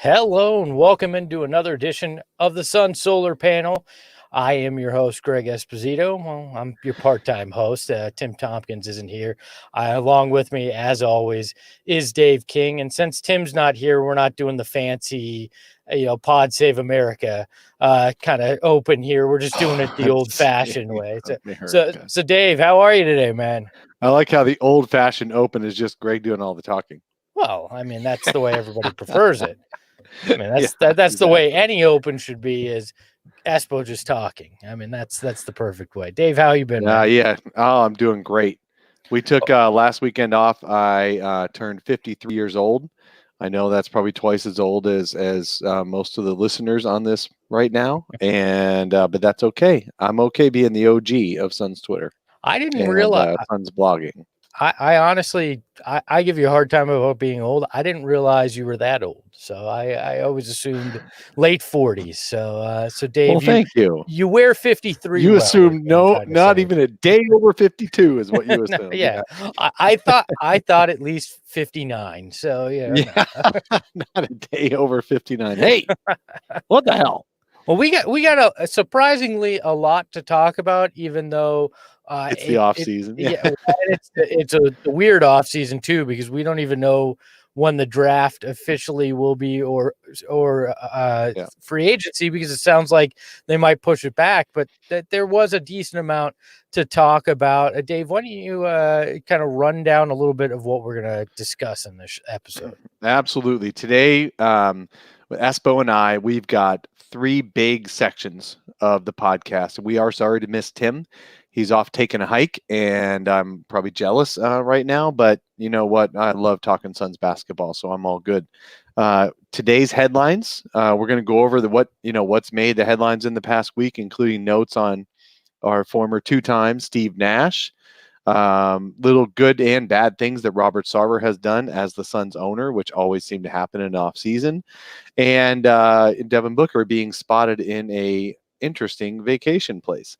Hello and welcome into another edition of the Sun Solar Panel. I am your host, Greg Esposito. Well, I'm your part-time host. Tim Tompkins isn't here. Along with me, as always, is Dave King. And since Tim's not here, we're not doing the fancy, Pod Save America kind of open here. We're just doing it the old-fashioned way. So, Dave, how are you today, man? I like how the old-fashioned open is just Greg doing all the talking. Well, I mean, that's the way everybody prefers it. I mean, that's exactly. The way any open should be, is Espo just talking. I mean, that's the perfect way. Dave, how you been? Yeah. Oh, I'm doing great. We took last weekend off. I turned 53 years old. I know that's probably twice as old as most of the listeners on this right now, and but that's okay. I'm okay being the OG of Sun's Twitter. I didn't realize Sun's blogging. I honestly, I give you a hard time about being old. I didn't realize you were that old. So I always assumed late 40s. So Dave, well, thank you. You wear 53. You assumed not even a day over 52 is what you assumed. Yeah. I thought at least 59. So yeah, not a day over 59. Hey, what the hell? Well, we got a surprisingly a lot to talk about, even though it's the off season. It's a weird off season too, because we don't even know when the draft officially will be or free agency, because it sounds like they might push it back. But there was a decent amount to talk about. Dave, why don't you kind of run down a little bit of what we're going to discuss in this episode? Absolutely. Today, with Espo and I, we've got three big sections of the podcast. We are sorry to miss Tim. He's off taking a hike, and I'm probably jealous right now. But you know what? I love talking Suns basketball, so I'm all good. Today's headlines, we're going to go over what's made the headlines in the past week, including notes on our former two-time Steve Nash, little good and bad things that Robert Sarver has done as the Suns owner, which always seem to happen in off season, and Devin Booker being spotted in a interesting vacation place,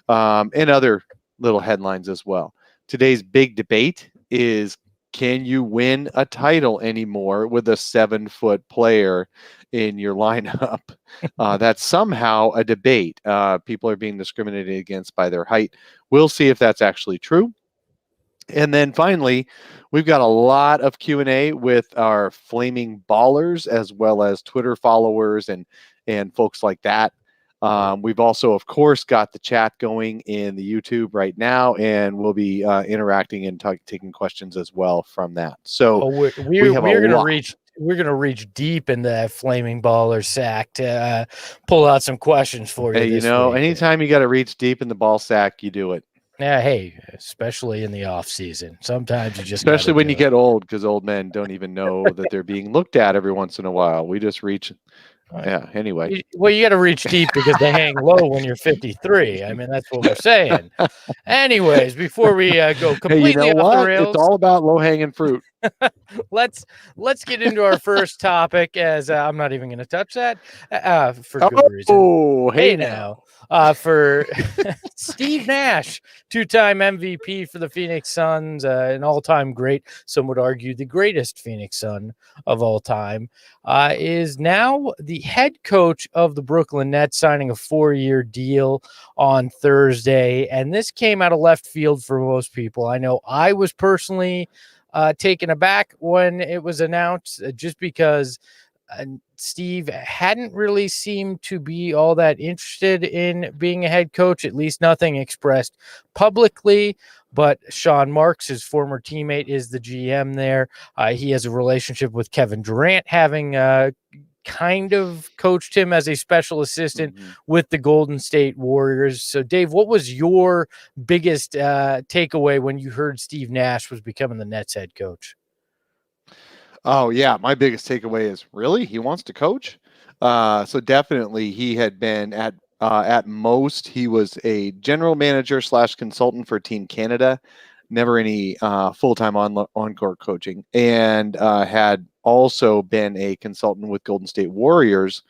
and other little headlines as well. Today's big debate is, can you win a title anymore with a 7-foot player in your lineup? That's somehow a debate. People are being discriminated against by their height. We'll see if that's actually true. And then finally, we've got a lot of Q&A with our flaming ballers, as well as Twitter followers and folks like that. We've also, of course, got the chat going in the YouTube right now, and we'll be interacting and taking questions as well from that. So we're going to reach deep into that flaming baller sack to pull out some questions for you. Hey, week. Anytime you got to reach deep in the ball sack, you do it. Yeah, hey, especially in the off season. Sometimes you just especially when you get old, because old men don't even know that they're being looked at every once in a while. We just reach. Yeah, anyway. Well, you got to reach deep because they hang low when you're 53. I mean, that's what we're saying. Anyways, before we go completely off the rails. It's all about low-hanging fruit. Let's get into our first topic, as I'm not even going to touch that for good reason. Oh, hey now. For Steve Nash, two-time MVP for the Phoenix Suns, an all-time great, some would argue the greatest Phoenix Sun of all time, is now the head coach of the Brooklyn Nets, signing a 4-year deal on Thursday. And this came out of left field for most people. I know I was personally taken aback when it was announced, just because Steve hadn't really seemed to be all that interested in being a head coach, at least nothing expressed publicly. But Sean Marks, his former teammate, is the GM there. He has a relationship with Kevin Durant, having kind of coached him as a special assistant with the Golden State Warriors. So, Dave, what was your biggest takeaway when you heard Steve Nash was becoming the Nets head coach? Oh, yeah. My biggest takeaway is, really? He wants to coach? So definitely he had been at most, he was a general manager / consultant for Team Canada, never any full-time on-court coaching, and had also been a consultant with Golden State Warriors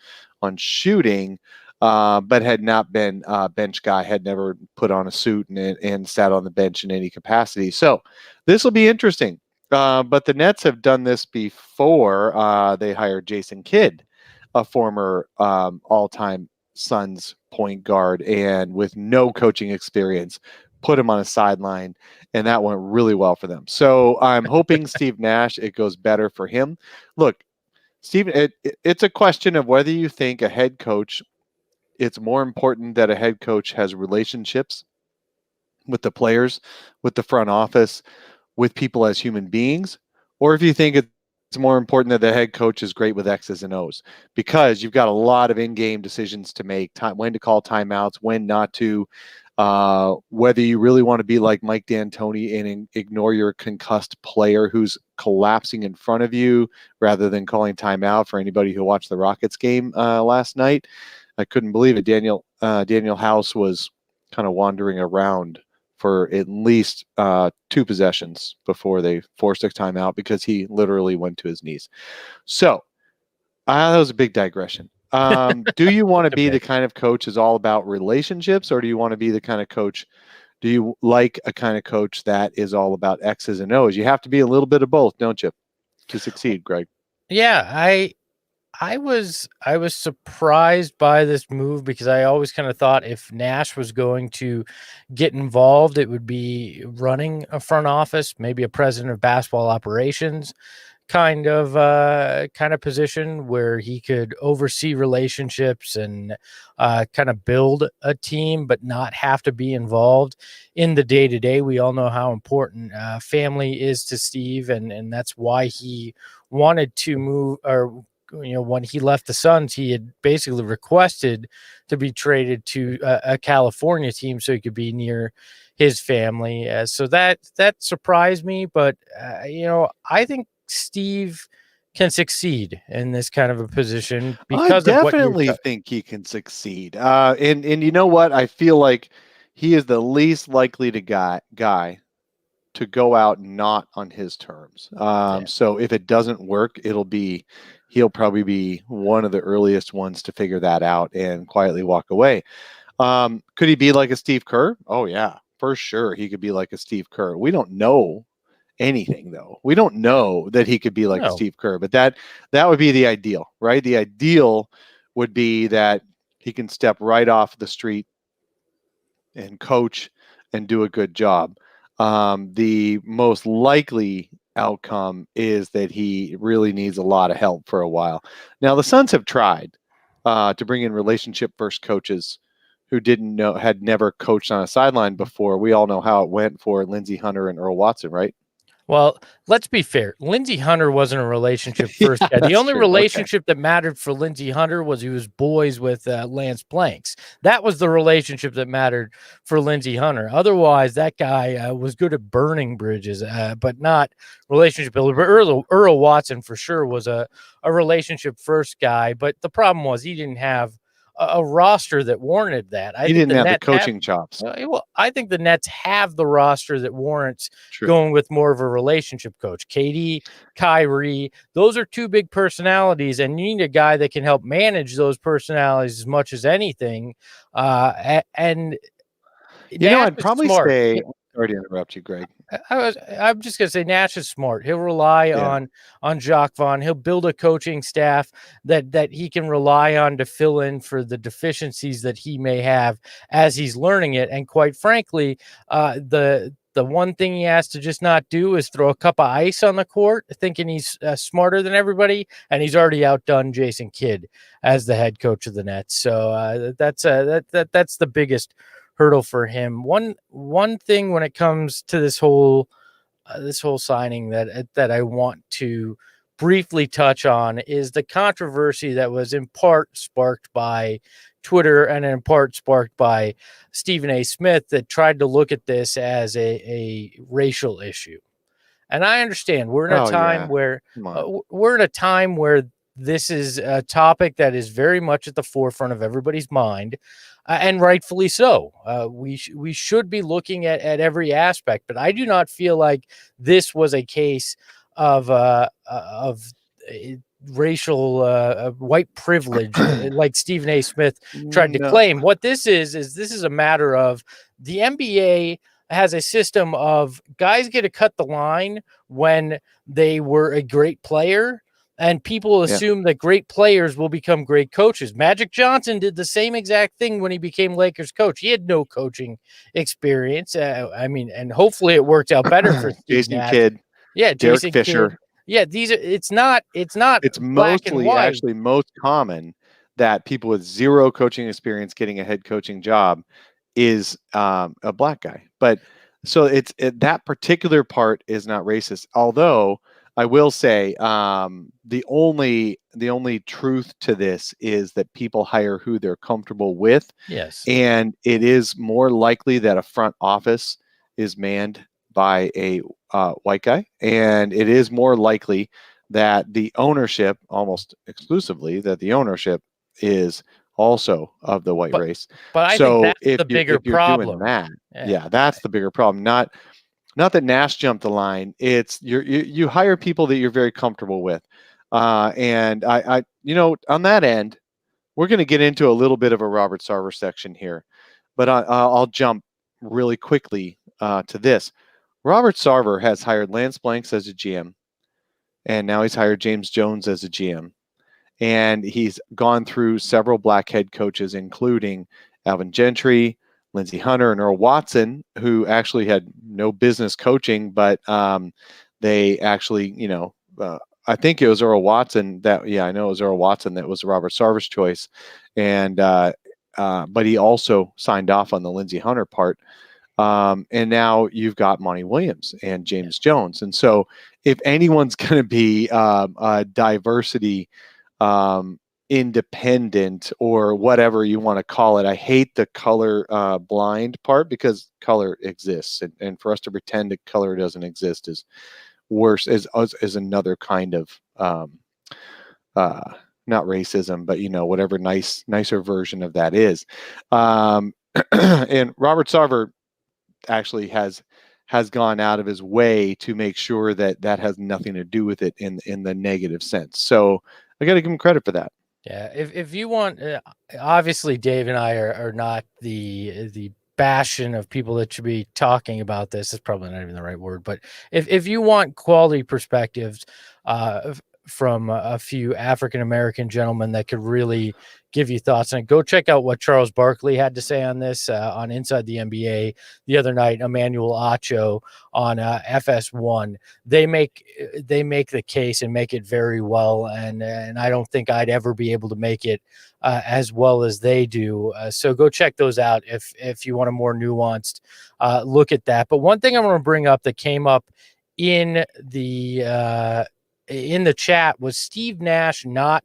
on shooting, but had not been a bench guy, had never put on a suit and sat on the bench in any capacity. So this will be interesting. But the Nets have done this before. They hired Jason Kidd, a former all-time Suns point guard, and with no coaching experience, put him on a sideline, and that went really well for them. So I'm hoping Steve Nash, it goes better for him. Look, Steve, it's a question of whether you think a head coach, it's more important that a head coach has relationships with the players, with the front office, with people as human beings, or if you think it's more important that the head coach is great with X's and O's, because you've got a lot of in-game decisions to make, when to call timeouts, when not to, whether you really want to be like Mike D'Antoni and ignore your concussed player who's collapsing in front of you rather than calling timeout. For anybody who watched the Rockets game last night, I couldn't believe it. Daniel House was kind of wandering around for at least 2 possessions before they forced a timeout because he literally went to his knees. So that was a big digression. Do you want to be the kind of coach is all about relationships, or do you want to be the kind of coach? Do you like a kind of coach that is all about X's and O's? You have to be a little bit of both, don't you, to succeed, Greg? Yeah, I was surprised by this move because I always kind of thought if Nash was going to get involved, it would be running a front office, maybe a president of basketball operations kind of position where he could oversee relationships and kind of build a team, but not have to be involved in the day-to-day. We all know how important family is to Steve, and that's why he wanted to move, or when he left the Suns, he had basically requested to be traded to a California team so he could be near his family. So that surprised me, but I think Steve can succeed in this kind of a position because I of what definitely think he can succeed. And you know what? I feel like he is the least likely to guy to go out not on his terms. So if it doesn't work, he'll probably be one of the earliest ones to figure that out and quietly walk away. Could he be like a Steve Kerr? Oh yeah, for sure. He could be like a Steve Kerr. We don't know anything though. We don't know that he could be like a Steve Kerr, but that would be the ideal, right? The ideal would be that he can step right off the street and coach and do a good job. The most likely outcome is that he really needs a lot of help for a while. Now, the Suns have tried to bring in relationship first coaches who had never coached on a sideline before. We all know how it went for Lindsey Hunter and Earl Watson, right? Well, let's be fair. Lindsey Hunter wasn't a relationship first guy. The only relationship that mattered for Lindsey Hunter was he was boys with Lance Blanks. That was the relationship that mattered for Lindsey Hunter. Otherwise, that guy was good at burning bridges, but not relationship builder. But Earl Watson for sure was a relationship first guy. But the problem was he didn't have a roster that warranted that. He didn't have the coaching chops. Well, I think the Nets have the roster that warrants going with more of a relationship coach. KD, Kyrie, those are 2 big personalities, and you need a guy that can help manage those personalities as much as anything. And I'd probably say. Sorry to interrupt you, Greg. I'm just going to say Nash is smart. He'll rely on Jacques Vaughn. He'll build a coaching staff that he can rely on to fill in for the deficiencies that he may have as he's learning it. And quite frankly, the one thing he has to just not do is throw a cup of ice on the court thinking he's smarter than everybody, and he's already outdone Jason Kidd as the head coach of the Nets. So that's the biggest hurdle for him. One thing when it comes to this whole signing that I want to briefly touch on is the controversy that was in part sparked by Twitter and in part sparked by Stephen A. Smith that tried to look at this as a racial issue. And I understand we're in a time where this is a topic that is very much at the forefront of everybody's mind. And rightfully so. We should be looking at every aspect, but I do not feel like this was a case of racial white privilege like Stephen A. Smith tried to claim. What this is a matter of the NBA has a system of guys get to cut the line when they were a great player, and people assume that great players will become great coaches. Magic Johnson did the same exact thing when he became Lakers coach. He had no coaching experience. And hopefully it worked out better for Steve Jason Nash. Kidd. Yeah, Derek Jason Fisher. Kidd. Yeah, it's not It's black and mostly white. actually most common that people with zero coaching experience getting a head coaching job is a black guy. But so that particular part is not racist. Although I will say the only truth to this is that people hire who they're comfortable with. Yes. And it is more likely that a front office is manned by a white guy, and it is more likely that the ownership, almost exclusively, that the ownership is also of the white race. But I think that's the bigger problem. Doing that, that's the bigger problem. Not that Nash jumped the line. It's you hire people that you're very comfortable with, and I on that end, we're going to get into a little bit of a Robert Sarver section here, but I'll jump really quickly to this. Robert Sarver has hired Lance Blanks as a GM, and now he's hired James Jones as a GM. And he's gone through several black head coaches, including Alvin Gentry, Lindsey Hunter, and Earl Watson, who actually had no business coaching, but they actually, I think it was Earl Watson I know it was Earl Watson that was Robert Sarver's choice. And, but he also signed off on the Lindsey Hunter part. And now you've got Monty Williams and James Jones. And so if anyone's going to be a diversity independent or whatever you want to call it, I hate the color blind part because color exists. And for us to pretend that color doesn't exist is worse, is another kind of not racism, but whatever nicer version of that is. And Robert Sarver actually has gone out of his way to make sure that has nothing to do with it in the negative sense. So I got to give him credit for that. Yeah, if you want, obviously Dave and I are not the bastion of people that should be talking about this. It's probably not even the right word, but if you want quality perspectives from a few African American gentlemen that could really give you thoughts on it, go check out what Charles Barkley had to say on this on Inside the NBA the other night. Emmanuel Acho on FS1. They make the case and make it very well, and I don't think I'd ever be able to make it as well as they do. So go check those out if you want a more nuanced look at that. But one thing I want to bring up that came up in the chat was Steve Nash not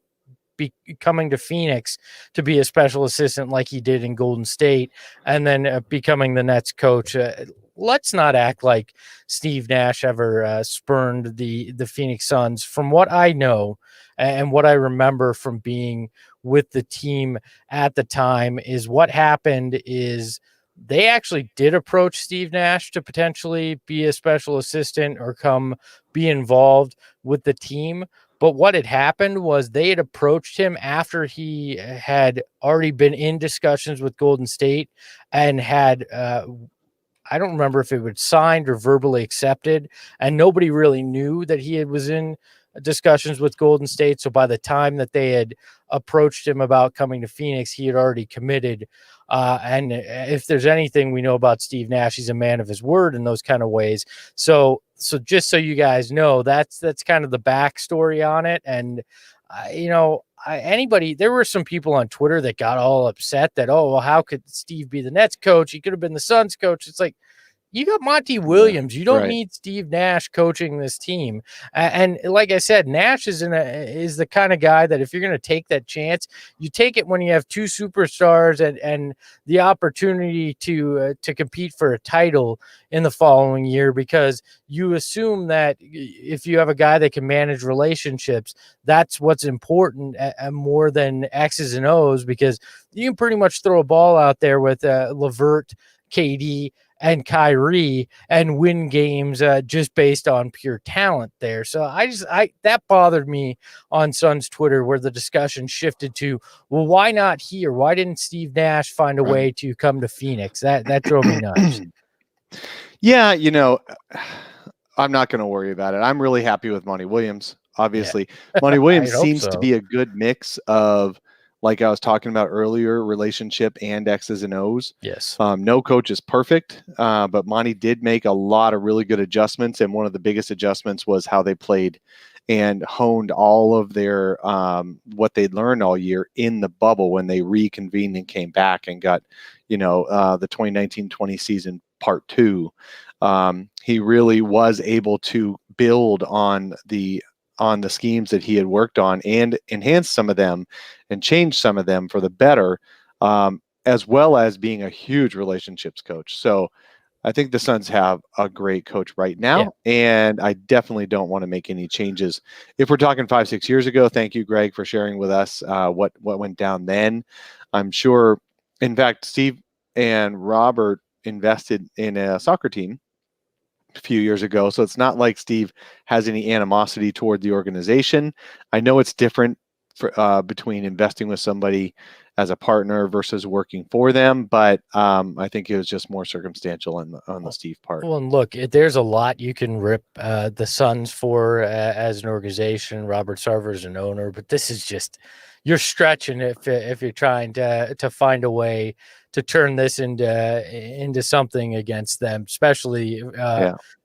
coming to Phoenix to be a special assistant like he did in Golden State, and then becoming the Nets coach. Let's not act like Steve Nash ever spurned the Phoenix Suns. From what I know and what I remember from being with the team at the time, is what happened is they actually did approach Steve Nash to potentially be a special assistant or come be involved with the team. But what had happened was they had approached him after he had already been in discussions with Golden State and had, I don't remember if it was signed or verbally accepted, and nobody really knew that he was in discussions with Golden State. So by the time that they had approached him about coming to Phoenix, he had already committed. And if there's anything we know about Steve Nash, he's a man of his word in those kind of ways. So just so you guys know, that's kind of the backstory on it. And there were some people on Twitter that got all upset that, oh, well, how could Steve be the Nets coach? He could have been the Suns coach. It's like, you got Monty Williams. You don't need Steve Nash coaching this team. And like I said, Nash is the kind of guy that if you're going to take that chance, you take it when you have two superstars and the opportunity to compete for a title in the following year, because you assume that if you have a guy that can manage relationships, that's what's important more than X's and O's, because you can pretty much throw a ball out there with LeVert, KD, and Kyrie and win games just based on pure talent there. So that bothered me on Suns Twitter, where the discussion shifted to, well, why not he, or why didn't Steve Nash find a way to come to Phoenix? That drove me nuts. Yeah, I'm not going to worry about it. I'm really happy with Monty Williams. Obviously, Monty I Williams hope seems to so. be a good mix of, like I was talking about earlier, relationship and X's and O's. Yes. No coach is perfect, but Monty did make a lot of really good adjustments, and one of the biggest adjustments was how they played and honed all of their what they'd learned all year in the bubble when they reconvened and came back and got, the 2019-20 season part 2. He really was able to build on the schemes that he had worked on and enhance some of them and change some of them for the better, as well as being a huge relationships coach. So I think the Suns have a great coach right now, and I definitely don't want to make any changes. If we're talking 5-6 years ago, thank you, Greg, for sharing with us what went down then. I'm sure, in fact, Steve and Robert invested in a soccer team a few years ago, so it's not like Steve has any animosity toward the organization. I know it's different between investing with somebody as a partner versus working for them, but I think it was just more circumstantial on the Steve part. Well, and look, there's a lot you can rip the Suns for as an organization. Robert Sarver is an owner, but this is just, you're stretching if you're trying to find a way to turn this into something against them, especially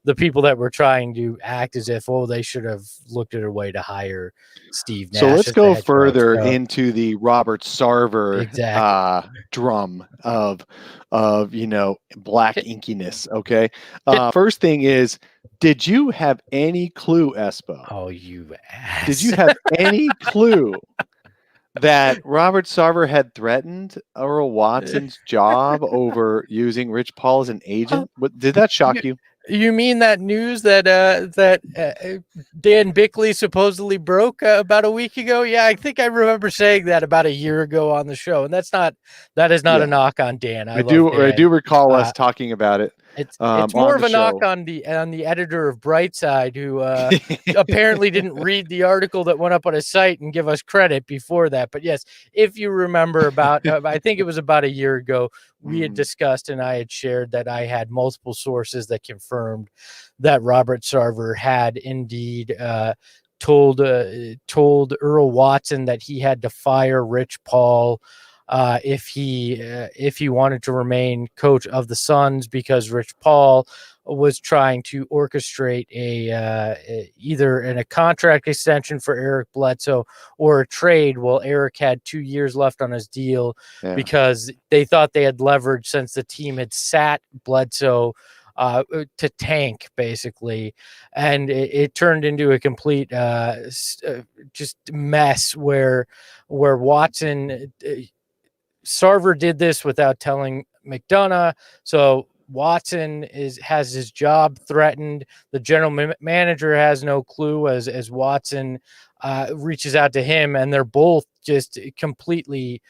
the people that were trying to act as if, they should have looked at a way to hire Steve Nash. So let's go further coach. into the Robert Sarver drum of black inkiness. Okay. First thing is, did you have any clue, Espo? Oh, you ass. Did you have any clue that Robert Sarver had threatened Earl Watson's job over using Rich Paul as an agent? Did that shock you? You mean that news that Dan Bickley supposedly broke about a week ago? Yeah, I think I remember saying that about a year ago on the show, and that is not a knock on Dan. I do recall us talking about it. It's more of a knock on the editor of Brightside, who apparently didn't read the article that went up on his site and give us credit before that. But yes, if you remember about, I think it was about a year ago, we had discussed and I had shared that I had multiple sources that confirmed that Robert Sarver had indeed told Earl Watson that he had to fire Rich Paul if he wanted to remain coach of the Suns, because Rich Paul was trying to orchestrate either a contract extension for Eric Bledsoe or a trade. Well, Eric had 2 years left on his deal because they thought they had leverage since the team had sat Bledsoe to tank, basically, and it turned into a complete just mess where Watson. Sarver did this without telling McDonough, so Watson has his job threatened. The general manager has no clue as Watson reaches out to him, and they're both just completely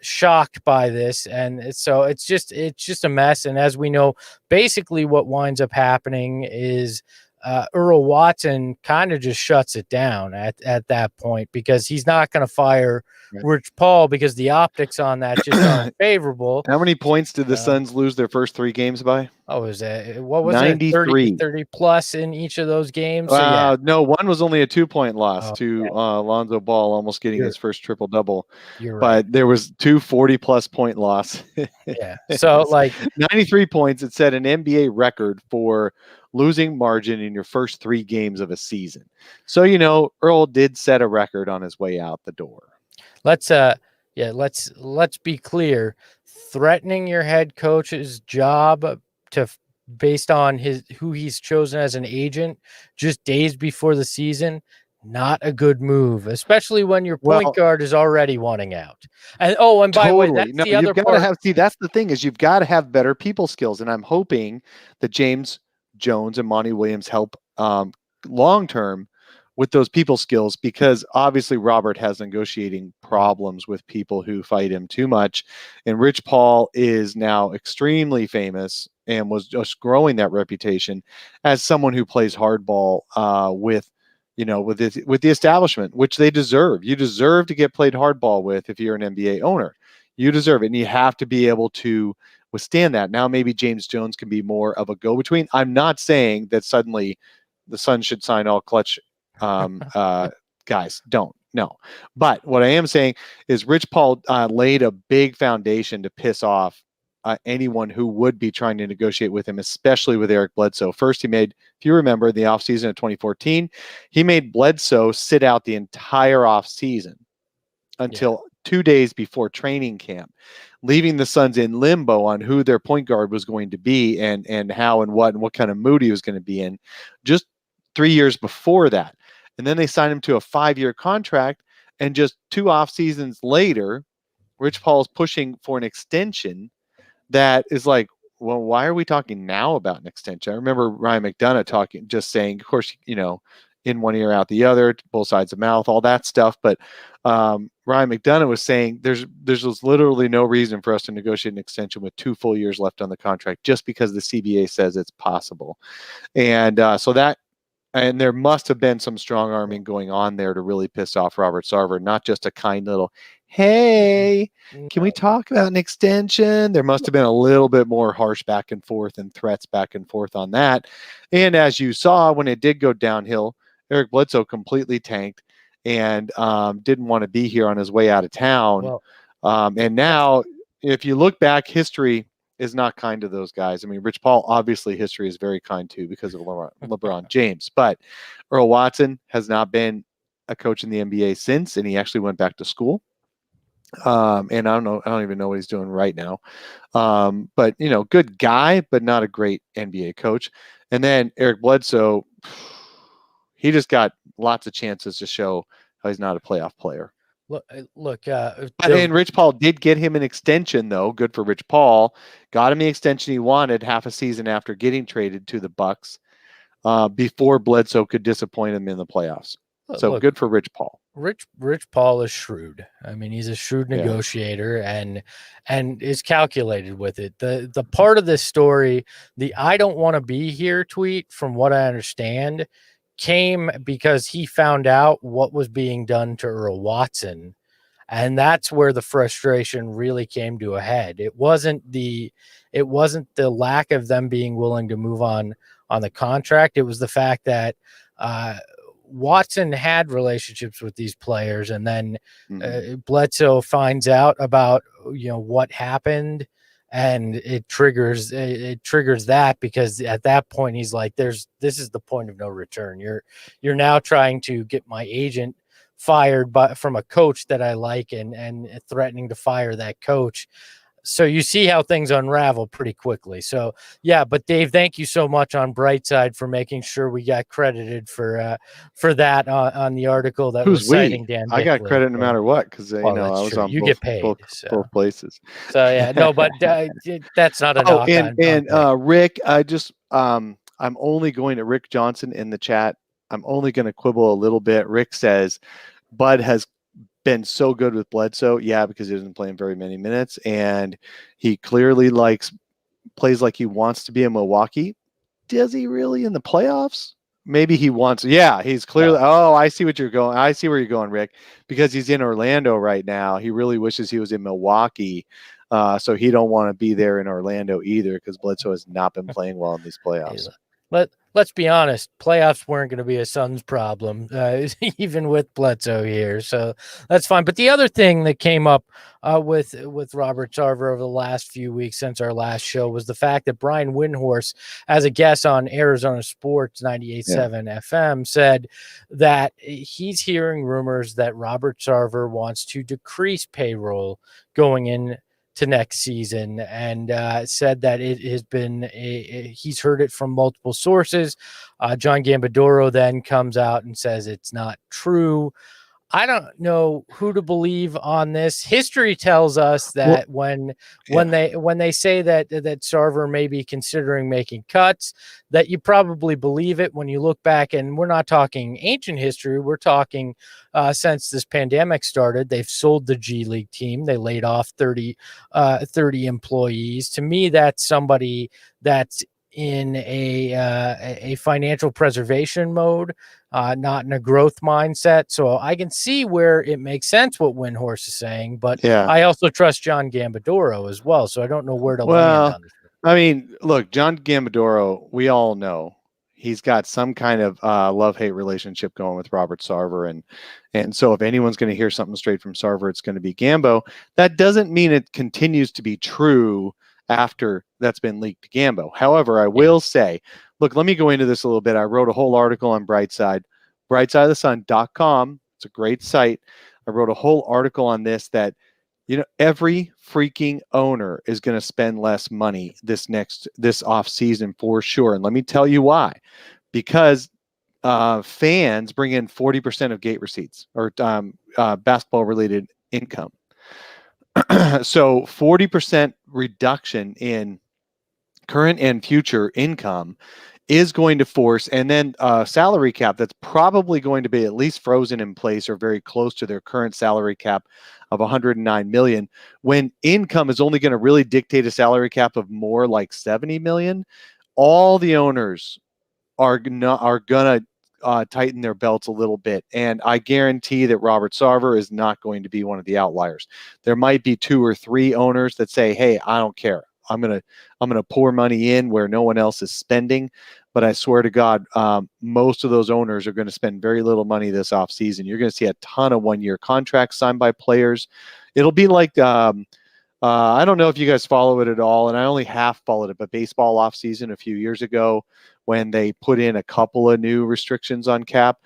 shocked by this, and so it's just a mess. And as we know, basically what winds up happening is Earl Watson kind of just shuts it down at that point, because he's not going to fire Rich Paul because the optics on that just aren't favorable. How many points did the Suns lose their first 3 games by? Oh, was that, what was 93. it? 30 plus in each of those games? No, one was only a 2-point loss to Lonzo Ball almost getting his first triple-double. But there was 2 40-plus point loss. So like 93 points. It set an NBA record for losing margin in your first 3 games of a season. So, Earl did set a record on his way out the door. Let's be clear. Threatening your head coach's job based on who he's chosen as an agent just days before the season, not a good move, especially when your point guard is already wanting out. And by the way, that's the other part. That's the thing, is you've got to have better people skills, and I'm hoping that James Jones and Monty Williams help long term with those people skills, because obviously Robert has negotiating problems with people who fight him too much, and Rich Paul is now extremely famous and was just growing that reputation as someone who plays hardball with the establishment, which they deserve. You deserve to get played hardball with if you're an NBA owner. You deserve it, and you have to be able to withstand that. Now maybe James Jones can be more of a go-between. I'm not saying that suddenly the Suns should sign all clutch guys. Don't. No. But what I am saying is Rich Paul laid a big foundation to piss off anyone who would be trying to negotiate with him, especially with Eric Bledsoe. First, he made, if you remember, the offseason of 2014, he made Bledsoe sit out the entire offseason until 2 days before training camp, leaving the Suns in limbo on who their point guard was going to be and how and what kind of mood he was going to be in just 3 years before that. And then they signed him to a 5-year contract. And just 2 off seasons later, Rich Paul's pushing for an extension that is like, well, why are we talking now about an extension? I remember Ryan McDonough just saying, of course, in one ear, out the other, both sides of the mouth, all that stuff. But Ryan McDonough was saying there's literally no reason for us to negotiate an extension with 2 full years left on the contract just because the CBA says it's possible. And and there must have been some strong arming going on there to really piss off Robert Sarver, not just a kind little, hey, can we talk about an extension? There must have been a little bit more harsh back and forth and threats back and forth on that. And as you saw, when it did go downhill, Eric Bledsoe completely tanked and didn't want to be here on his way out of town. Well, and now, if you look back, history is not kind to those guys. I mean, Rich Paul, obviously history is very kind to because of LeBron James, but Earl Watson has not been a coach in the NBA since, and he actually went back to school. And I don't even know what he's doing right now. But good guy, but not a great NBA coach. And then Eric Bledsoe, he just got lots of chances to show how he's not a playoff player. And Rich Paul did get him an extension, though. Good for Rich Paul. Got him the extension he wanted half a season after getting traded to the Bucks before Bledsoe could disappoint him in the playoffs. So good for Rich Paul. Rich Paul is shrewd. I mean, he's a shrewd negotiator and is calculated with it. The part of this story, the "I don't want to be here" tweet, from what I understand, came because he found out what was being done to Earl Watson. And that's where the frustration really came to a head. It wasn't the lack of them being willing to move on the contract. It was the fact that Watson had relationships with these players, and then Bledsoe finds out about what happened, and it triggers that, because at that point he's like, this is the point of no return. You're now trying to get my agent fired from a coach that I like, and threatening to fire that coach. So you see how things unravel pretty quickly. So yeah, but Dave, thank you so much on Brightside for making sure we got credited for that on the article that was citing Dan Bickley. I got credit no matter what, because I was on get paid, both places. So yeah, no, but that's not a knock. And Rick, I'm only going to Rick Johnson in the chat. I'm only going to quibble a little bit. Rick says Bud has been so good with Bledsoe. Yeah, because he doesn't play in very many minutes, and he clearly plays like he wants to be in Milwaukee. Does he really in the playoffs? Maybe he wants. Yeah, he's clearly. Yeah. Oh, I see what you're going. I see where you're going, Rick. Because he's in Orlando right now. He really wishes he was in Milwaukee. So he don't want to be there in Orlando either, because Bledsoe has not been playing well in these playoffs. Let's be honest, playoffs weren't going to be a Suns problem, even with Bledsoe here. So that's fine. But the other thing that came up with Robert Sarver over the last few weeks since our last show was the fact that Brian Windhorst, as a guest on Arizona Sports 98.7 FM, said that he's hearing rumors that Robert Sarver wants to decrease payroll going in to next season, and said that it has been he's heard it from multiple sources. John Gambadoro then comes out and says it's not true. I don't know who to believe on this. History tells us that when they say that Sarver may be considering making cuts, that you probably believe it when you look back. And we're not talking ancient history. We're talking since this pandemic started. They've sold the G League team. They laid off 30 employees. To me, that's somebody that's in a financial preservation mode, not in a growth mindset. So I can see where it makes sense what Windhorse is saying, but Yeah. I also trust John Gambadoro as well. So I don't know where to land Well, on this. I mean, look, John Gambadoro, we all know he's got some kind of love-hate relationship going with Robert Sarver, and so if anyone's going to hear something straight from Sarver, it's going to be Gambo. That doesn't mean it continues to be true after that's been leaked to Gambo. However, I will say, look, let me go into this a little bit. I wrote a whole article on Brightside, brightsideofthesun.com. It's a great site. I wrote a whole article on this that every freaking owner is going to spend less money this off season for sure. And let me tell you why. Because fans bring in 40% of gate receipts or basketball related income. So 40% reduction in current and future income is going to force, and then salary cap that's probably going to be at least frozen in place or very close to their current salary cap of 109 million, when income is only going to really dictate a salary cap of more like 70 million. All the owners are gonna tighten their belts a little bit, and I guarantee that Robert Sarver is not going to be one of the outliers. There might be 2 or 3 owners that say, "Hey, I don't care. I'm gonna pour money in where no one else is spending." But I swear to God, most of those owners are going to spend very little money this offseason. You're going to see a ton of one-year contracts signed by players. It'll be like I don't know if you guys follow it at all, and I only half followed it, but baseball offseason a few years ago when they put in a couple of new restrictions on cap,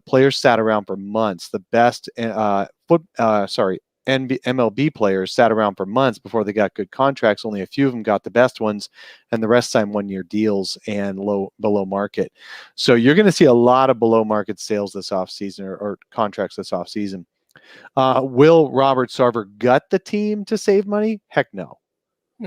players sat around for months. The best MLB players sat around for months before they got good contracts. Only a few of them got the best ones, and the rest signed one-year deals and below market. So you're going to see a lot of below market sales this offseason or contracts this offseason. Will Robert Sarver gut the team to save money? Heck no.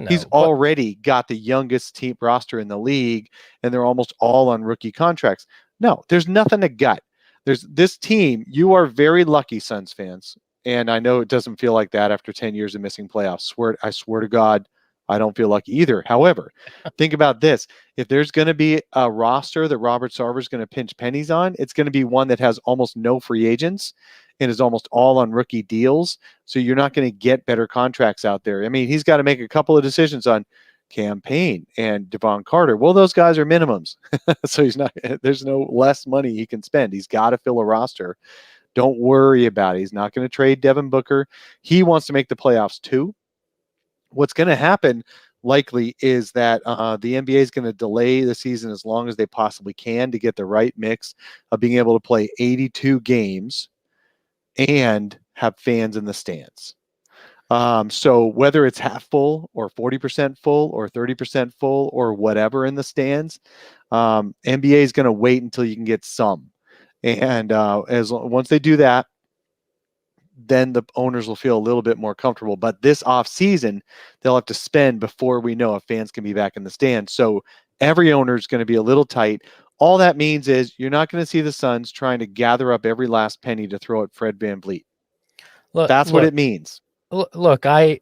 He's already got the youngest team roster in the league, and they're almost all on rookie contracts. No, there's nothing to gut. There's this team. You are very lucky, Suns fans. And I know it doesn't feel like that after 10 years of missing playoffs. I swear to God, I don't feel lucky either. However, think about this. If there's going to be a roster that Robert Sarver is going to pinch pennies on, it's going to be one that has almost no free agents and is almost all on rookie deals. So you're not going to get better contracts out there. I mean, he's got to make a couple of decisions on Campaign and Devon Carter. Well, those guys are minimums. So there's no less money he can spend. He's got to fill a roster. Don't worry about it. He's not going to trade Devin Booker. He wants to make the playoffs too. What's going to happen likely is that the NBA is going to delay the season as long as they possibly can to get the right mix of being able to play 82 games and have fans in the stands. So whether it's half full or 40% full or 30% full or whatever in the stands, NBA is going to wait until you can get some. And once they do that, then the owners will feel a little bit more comfortable. But this off season, they'll have to spend before we know if fans can be back in the stands. So every owner is going to be a little tight. All that means is you're not going to see the Suns trying to gather up every last penny to throw at Fred VanVleet. That's what it means. Look, I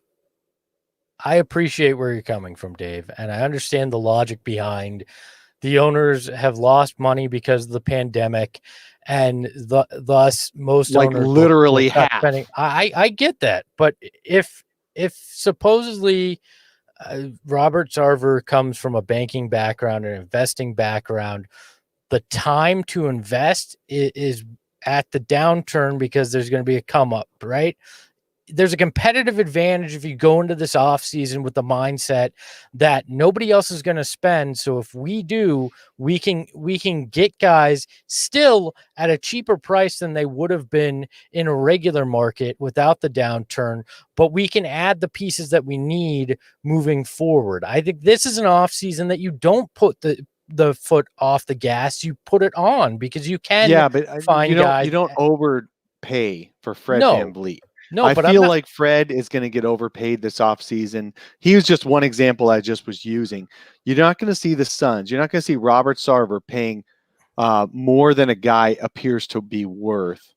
appreciate where you're coming from, Dave, and I understand the logic behind the owners have lost money because of the pandemic, and thus most owners literally half. Spending. I get that, but if supposedly Robert Sarver comes from a banking background and investing background, the time to invest is at the downturn because there's going to be a come up, right? There's a competitive advantage if you go into this offseason with the mindset that nobody else is going to spend. So if we do, we can get guys still at a cheaper price than they would have been in a regular market without the downturn, but we can add the pieces that we need moving forward. I think this is an offseason that you don't put the foot off the gas, you put it on, because you can find guys. You don't overpay for Fred VanVleet. No, I feel like Fred is going to get overpaid this offseason. He was just one example I just was using. You're not going to see the Suns. You're not going to see Robert Sarver paying more than a guy appears to be worth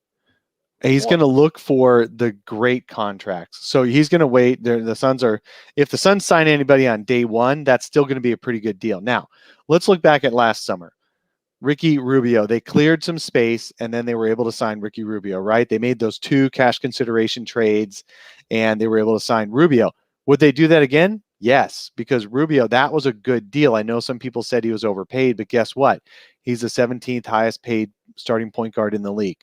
He's going to look for the great contracts. So he's going to wait. The Suns are, if the Suns sign anybody on day one, that's still going to be a pretty good deal. Now, let's look back at last summer. Ricky Rubio, they cleared some space and then they were able to sign Ricky Rubio, right? They made those 2 cash consideration trades and they were able to sign Rubio. Would they do that again? Yes, because Rubio, that was a good deal. I know some people said he was overpaid, but guess what? He's the 17th highest paid starting point guard in the league.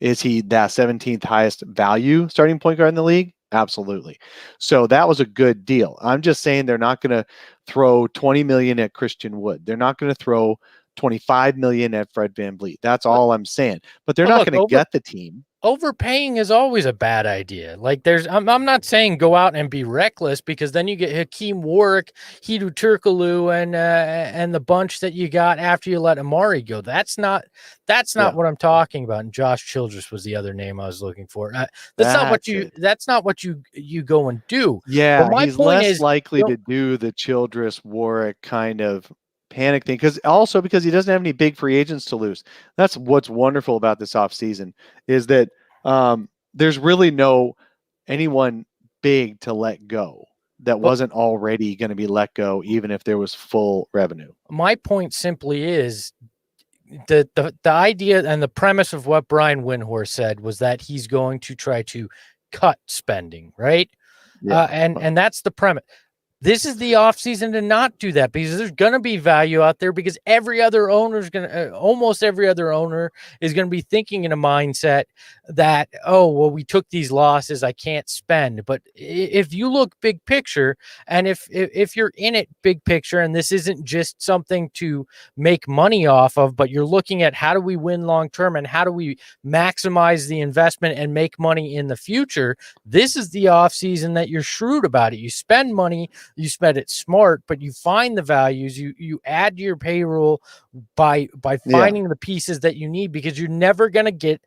Is he that 17th highest value starting point guard in the league? Absolutely. So that was a good deal. I'm just saying they're not going to throw $20 million at Christian Wood. They're not going to throw $25 million at Fred VanVleet. That's all I'm saying. But they're not going to get the team. Overpaying is always a bad idea. Like I'm not saying go out and be reckless, because then you get Hakeem Warwick, Hedo Turkoglu, and the bunch that you got after you let Amari go. That's not what I'm talking about. And Josh Childress was the other name I was looking for. That's not what you go and do. Yeah, he's less likely to do the Childress Warwick kind of panic thing, because he doesn't have any big free agents to lose. That's what's wonderful about this offseason, is that there's really no anyone big to let go that wasn't already going to be let go, even if there was full revenue. My point simply is the idea and the premise of what Brian Windhorst said was that he's going to try to cut spending, right? Yeah. And that's the premise. This is the offseason to not do that, because there's going to be value out there, because almost every other owner is going to be thinking in a mindset that, oh, well, we took these losses, I can't spend. But if you look big picture, and if you're in it big picture, and this isn't just something to make money off of, but you're looking at how do we win long term and how do we maximize the investment and make money in the future, this is the offseason that you're shrewd about it. You spend money, you spend it smart, but you find the values, you add to your payroll by finding the pieces that you need, because you're never going to get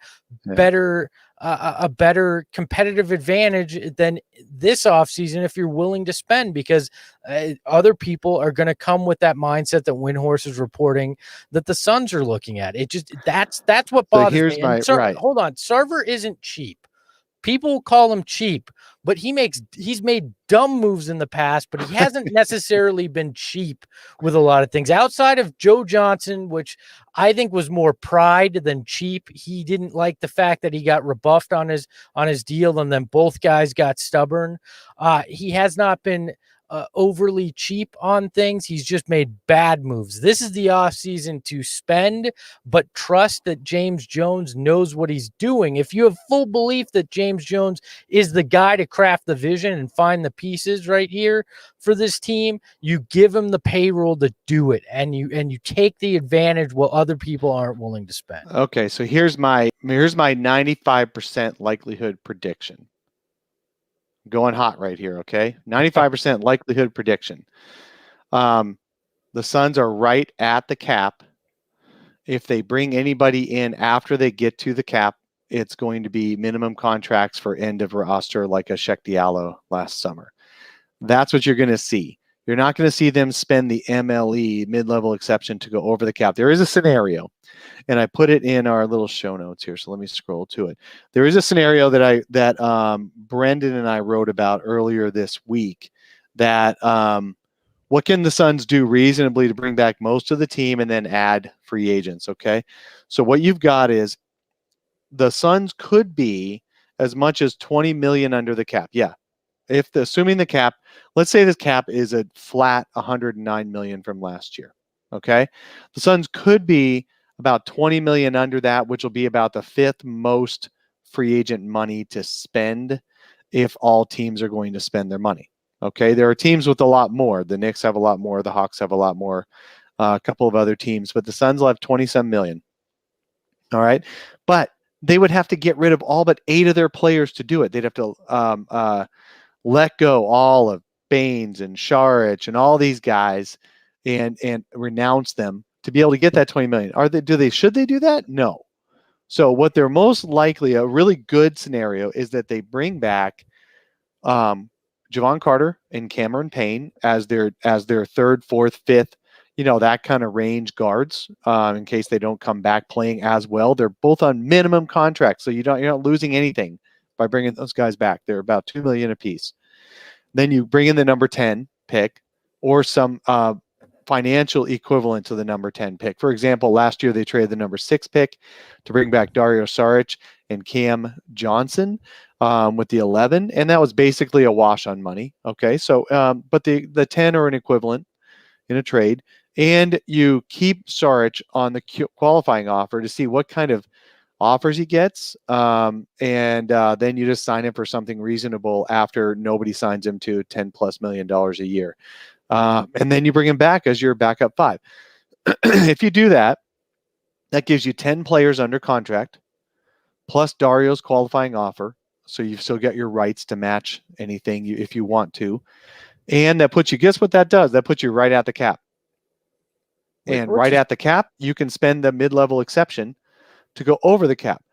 a better competitive advantage than this offseason if you're willing to spend, because other people are going to come with that mindset that Windhorst is reporting that the Suns are looking at. It just that's what bothers me. Hold on, Sarver isn't cheap. People call him cheap, but he's made dumb moves in the past, but he hasn't necessarily been cheap with a lot of things outside of Joe Johnson, which I think was more pride than cheap. He didn't like the fact that he got rebuffed on his deal, and then both guys got stubborn. He has not been overly cheap on things. He's just made bad moves. This is the offseason to spend, but trust that James Jones knows what he's doing. If you have full belief that James Jones is the guy to craft the vision and find the pieces right here for this team, you give him the payroll to do it, and you take the advantage while other people aren't willing to spend. Okay, so here's my 95% likelihood prediction. Going hot right here, okay? 95% likelihood prediction. The Suns are right at the cap. If they bring anybody in after they get to the cap, it's going to be minimum contracts for end of roster, like a Sheck Diallo last summer. That's what you're going to see. You're not going to see them spend the MLE, mid-level exception, to go over the cap. There is a scenario, and I put it in our little show notes here, so let me scroll to it. There is a scenario that Brendan and I wrote about earlier this week, that what can the Suns do reasonably to bring back most of the team and then add free agents, okay? So what you've got is the Suns could be as much as $20 million under the cap. Yeah. Assuming the cap, let's say this cap is a flat $109 million from last year. Okay. The Suns could be about $20 million under that, which will be about the 5th most free agent money to spend if all teams are going to spend their money. Okay. There are teams with a lot more. The Knicks have a lot more. The Hawks have a lot more, a couple of other teams, but the Suns will have 20-some million. All right. But they would have to get rid of all but 8 of their players to do it. They'd have to, let go all of Baines and Saric and all these guys and renounce them to be able to get that 20 million. Should they do that? No. So what they're most likely, a really good scenario, is that they bring back Javon Carter and Cameron Payne as their 3rd, 4th, 5th that kind of range guards in case they don't come back playing as well. They're both on minimum contracts, so you're not losing anything by bringing those guys back. They're about $2 million apiece. Then you bring in the number 10 pick or some financial equivalent to the number 10 pick. For example, last year they traded the number 6 pick to bring back Dario Saric and Cam Johnson with the 11, and that was basically a wash on money. Okay, so but the 10 are an equivalent in a trade, and you keep Saric on the qualifying offer to see what kind of offers he gets, and then you just sign him for something reasonable after nobody signs him to $10+ million a year, and then you bring him back as your backup 5. If you do that, that gives you 10 players under contract plus Dario's qualifying offer, so you've still got your rights to match anything if you want to, and that puts you, guess what that does? That puts you right at the cap. And right at the cap, you can spend the mid-level exception to go over the cap.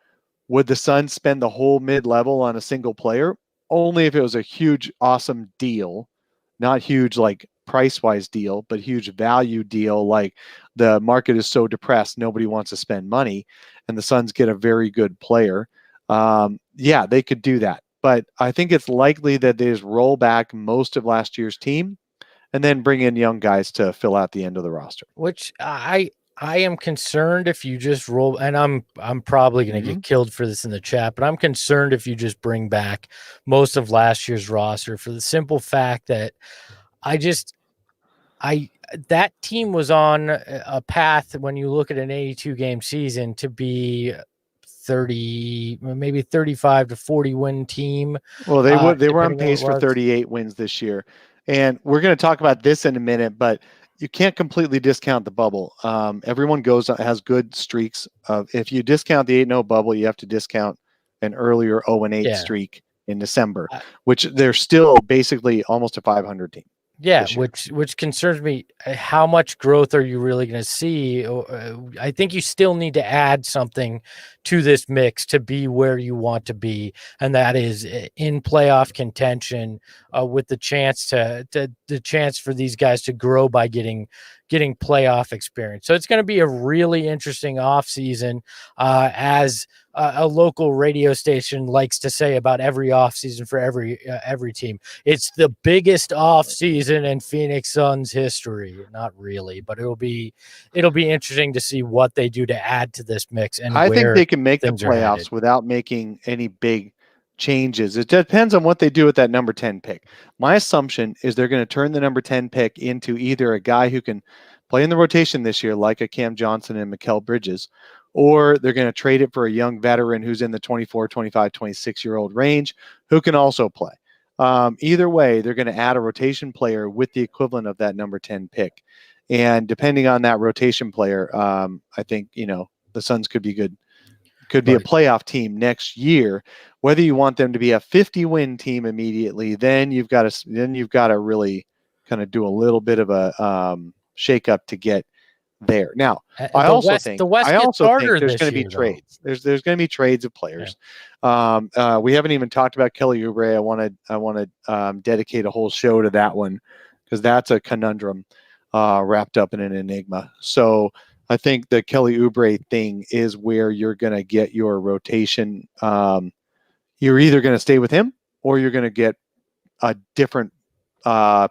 Would the Suns spend the whole mid-level on a single player? Only if it was a huge, awesome deal. Not huge like price-wise deal, but huge value deal like the market is so depressed, nobody wants to spend money, and the Suns get a very good player. Yeah, they could do that. But I think it's likely that they just roll back most of last year's team and then bring in young guys to fill out the end of the roster. Which I am concerned if you just roll, and I'm probably going to get killed for this in the chat, but I'm concerned if you just bring back most of last year's roster for the simple fact that that team was on a path when you look at an 82 game season to be 30, maybe 35 to 40 win team. Well, they were on pace for 38 wins this year. And we're going to talk about this in a minute, but you can't completely discount the bubble. Everyone has good streaks. If you discount the 8-0 bubble, you have to discount an earlier 0-8 streak in December, which they're still basically almost a 500 team. Yeah, which concerns me. How much growth are you really going to see? I think you still need to add something to this mix to be where you want to be, and that is in playoff contention, with the chance the chance for these guys to grow by getting playoff experience. So it's going to be a really interesting offseason, as a local radio station likes to say about every offseason for every team. It's the biggest offseason in Phoenix Suns history. Not really, but it'll be interesting to see what they do to add to this mix. And I think they can make the playoffs without making any big changes. It depends on what they do with that number 10 pick. My assumption is they're going to turn the number 10 pick into either a guy who can play in the rotation this year, like a Cam Johnson and Mikal Bridges, or they're going to trade it for a young veteran who's in the 24, 25, 26-year-old range who can also play. Either way, they're going to add a rotation player with the equivalent of that number 10 pick. And depending on that rotation player, I think, the Suns could be good. Could be a playoff team next year. Whether you want them to be a 50-win team immediately, then you've got to really kind of do a little bit of a shake up to get there. Now, I also think there's going to be trades. There's going to be trades of players. Yeah. We haven't even talked about Kelly Oubre. I want to dedicate a whole show to that one because that's a conundrum wrapped up in an enigma. So I think the Kelly Oubre thing is where you're going to get your rotation. You're either going to stay with him or you're going to get a different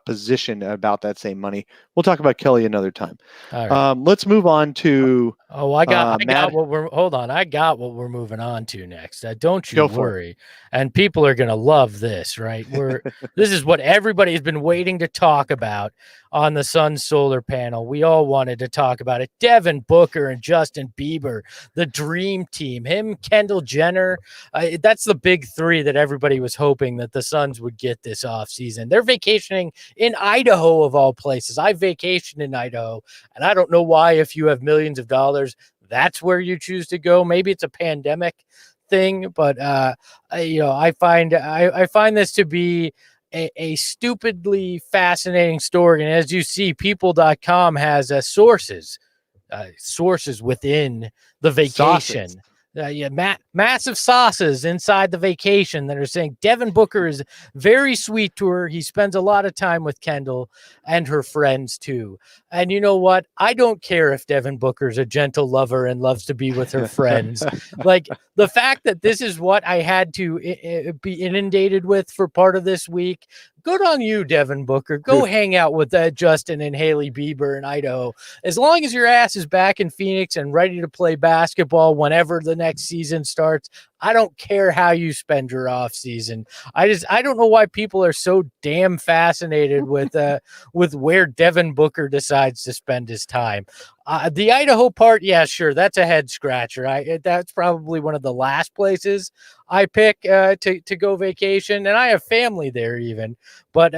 position about that same money. We'll talk about Kelly another time. All right. Let's move on to. I got what we're moving on to next. Don't you worry. And people are going to love this, right? This is what everybody has been waiting to talk about on the Suns solar panel. We all wanted to talk about it. Devin Booker and Justin Bieber, the dream team, him, Kendall Jenner. That's the big three that everybody was hoping that the Suns would get this offseason. They're vacationing in Idaho, of all places. I vacationed in Idaho, and I don't know why, if you have millions of dollars, that's where you choose to go. Maybe it's a pandemic thing, but I find this to be a stupidly fascinating story. And as you see, people.com has sources within the vacation Massive sauces inside the vacation that are saying Devin Booker is very sweet to her. He spends a lot of time with Kendall and her friends too. And you know what? I don't care if Devin Booker's a gentle lover and loves to be with her friends. Like the fact that this is what I had to be inundated with for part of this week. Good on you, Devin Booker. Go hang out with Justin and Haley Bieber in Idaho. As long as your ass is back in Phoenix and ready to play basketball whenever the next season starts, I don't care how you spend your off season. I don't know why people are so damn fascinated with where Devin Booker decides to spend his time. The Idaho part, yeah, sure, that's a head scratcher. That's probably one of the last places I pick to go vacation, and I have family there even. But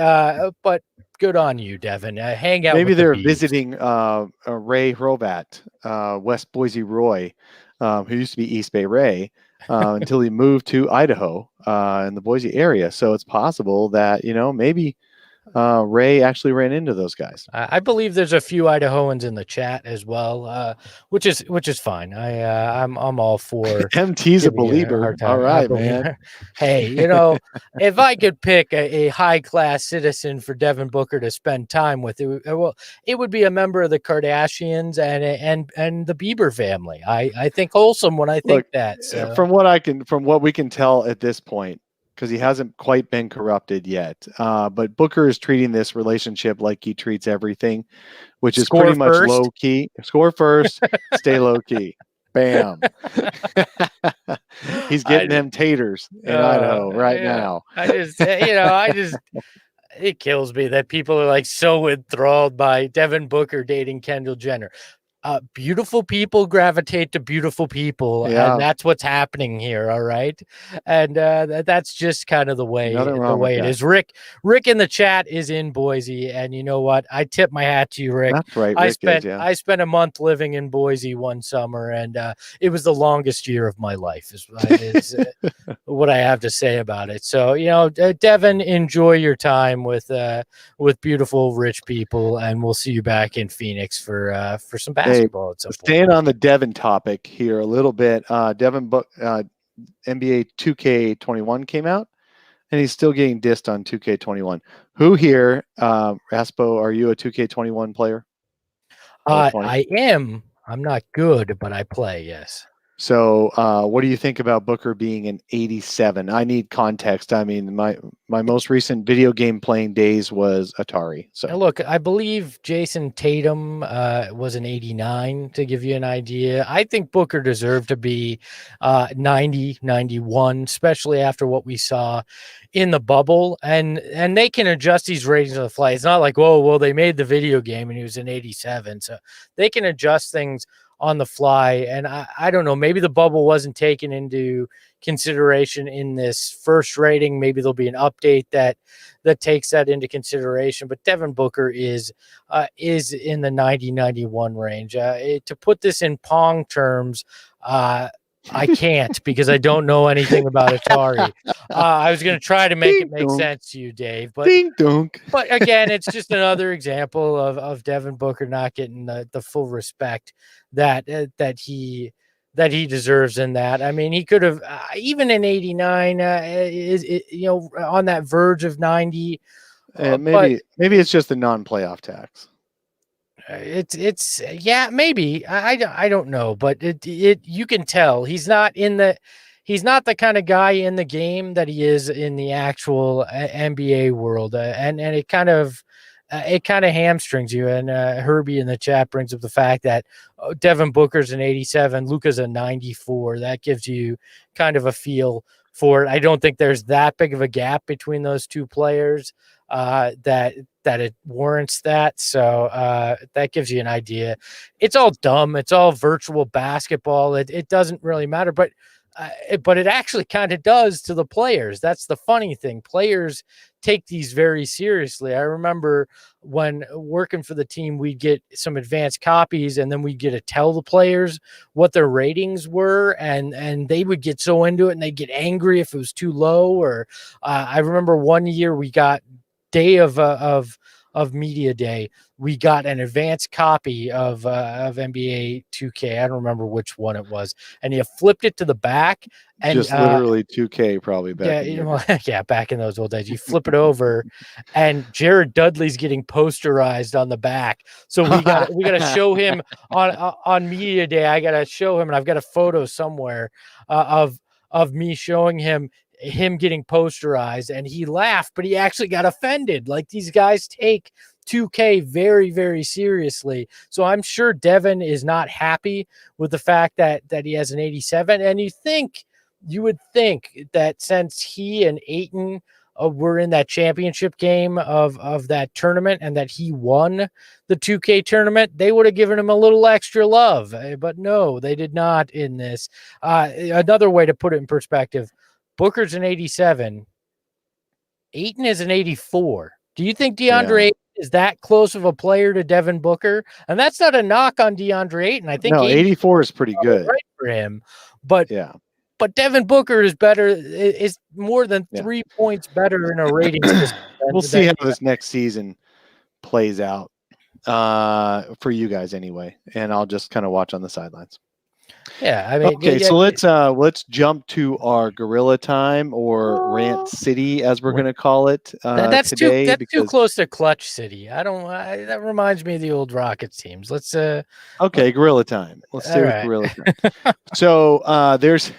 good on you, Devin. Hang out. Maybe with they're the visiting Ray Hrovat, West Boise Roy, who used to be East Bay Ray, until he moved to Idaho in the Boise area. So it's possible that maybe Ray actually ran into those guys. I believe there's a few Idahoans in the chat as well, which is fine. I'm all for MT's a believer. All right, man. Hey, if I could pick a high class citizen for Devin Booker to spend time with, it would be a member of the Kardashians and the Bieber family. I think wholesome when I think that. So. From what we can tell at this point, because he hasn't quite been corrupted yet. But Booker is treating this relationship like he treats everything, which is pretty much low key. Score first, stay low key. Bam. He's getting them taters in Idaho right now. It kills me that people are like so enthralled by Devin Booker dating Kendall Jenner. Beautiful people gravitate to beautiful people, and that's what's happening here. All right, and that's just kind of the way it is. Rick in the chat is in Boise, and you know what? I tip my hat to you, Rick. That's right. I spent a month living in Boise one summer, and it was the longest year of my life. Is what I have to say about it. So Devin, enjoy your time with beautiful rich people, and we'll see you back in Phoenix for some basketball. Staying on the Devin topic here a little bit, Devin NBA 2K21 came out, and he's still getting dissed on 2K21. Who here, Aspo, are you a 2K21 player? I am. I'm not good, but I play, yes. So what do you think about Booker being an 87? I need context. I mean, my most recent video game playing days was Atari. So now look, I believe Jason Tatum was an 89, to give you an idea. I think Booker deserved to be 90, 91, especially after what we saw in the bubble. And they can adjust these ratings on the fly. It's not like, well, they made the video game and he was an 87. So they can adjust things on the fly. And I don't know, maybe the bubble wasn't taken into consideration in this first rating. Maybe there'll be an update that takes that into consideration. But Devin Booker is in the 90-91 range. To put this in Pong terms, I can't, because I don't know anything about Atari. I was going to try to make it make sense to you, Dave, but but again, it's just another example of Devin Booker not getting the full respect that he deserves in that. I mean, he could have even in 89 on that verge of 90. Maybe it's just the non-playoff tax. It's maybe I don't know, but you can tell he's not the kind of guy in the game that he is in the actual NBA world, and it kind of hamstrings you. And Herbie in the chat brings up the fact that Devin Booker's an 87, Luka's a 94. That gives you kind of a feel for it. I don't think there's that big of a gap between those two players that it warrants that. So that gives you an idea. It's all dumb. It's all virtual basketball. It doesn't really matter, but it actually kind of does to the players. That's the funny thing. Players take these very seriously. I remember when working for the team, we'd get some advanced copies, and then we'd get to tell the players what their ratings were, and they would get so into it, and they'd get angry if it was too low. Or I remember one year we got day of of Media Day, we got an advanced copy of NBA 2K. I don't remember which one it was, and you flipped it to the back, and Just literally 2K probably back in your day. yeah, back in those old days. You flip it over, and Jared Dudley's getting posterized on the back. So we got to show him on Media Day. I got to show him, and I've got a photo somewhere of me showing him getting posterized, and he laughed, but he actually got offended. Like, these guys take 2K very, very seriously. So I'm sure Devin is not happy with the fact that he has an 87, and you would think that since he and Ayton were in that championship game of that tournament, and that he won the 2K tournament, they would have given him a little extra love. But no, they did not in this. Another way to put it in perspective, Booker's an 87. Ayton is an 84. Do you think DeAndre Ayton is that close of a player to Devin Booker? And that's not a knock on DeAndre Ayton. I think 84 is pretty good, right for him. But yeah. But Devin Booker is better, is more than 3 points better in a rating system. We'll see how this next season plays out for you guys anyway, and I'll just kind of watch on the sidelines. Yeah, I mean, okay, so let's jump to our Gorilla Time, or Rant City, as we're going to call it that's today. That's too close to Clutch City. That reminds me of the old Rockets teams. Let's okay, Gorilla Time. Let's stay with Gorilla Time. So there's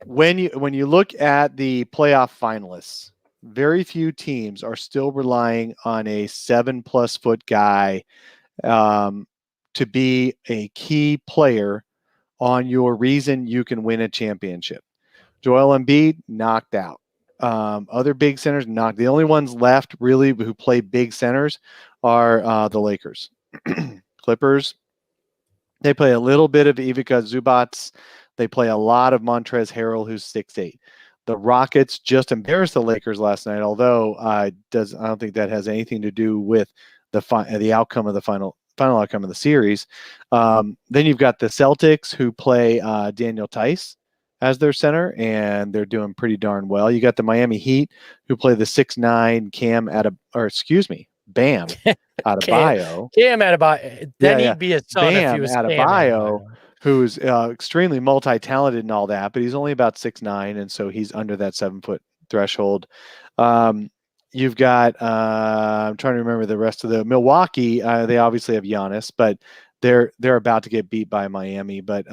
when you look at the playoff finalists, very few teams are still relying on a 7+ foot guy to be a key player on your reason you can win a championship. Joel Embiid knocked out. Other big centers knocked. The only ones left really who play big centers are the Lakers. Clippers, they play a little bit of Ivica Zubac. They play a lot of Montrezl Harrell, who's 6'8". The Rockets just embarrassed the Lakers last night, although I don't think that has anything to do with the outcome of the final outcome of the series. Then you've got the Celtics, who play Daniel Tice as their center, and they're doing pretty darn well. You got the Miami Heat, who play the 6'9" Bam Adebayo. Cam Adebayo. Then he'd be a son if he was Adebayo, who's extremely multi-talented and all that, but he's only about 6'9", and so he's under that 7 foot threshold. You've got I'm trying to remember the rest of the Milwaukee. They obviously have Giannis, but they're about to get beat by Miami. But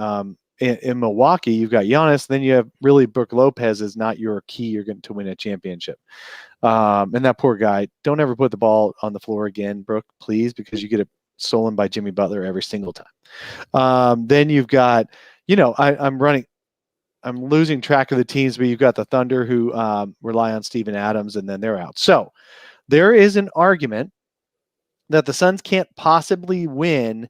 in Milwaukee, you've got Giannis. Then you have really Brook Lopez is not your key. You're going to win a championship. And that poor guy. Don't ever put the ball on the floor again, Brook, please, because you get it stolen by Jimmy Butler every single time. Then you've got, I'm losing track of the teams, but you've got the Thunder, who rely on Steven Adams, and then they're out. So there is an argument that the Suns can't possibly win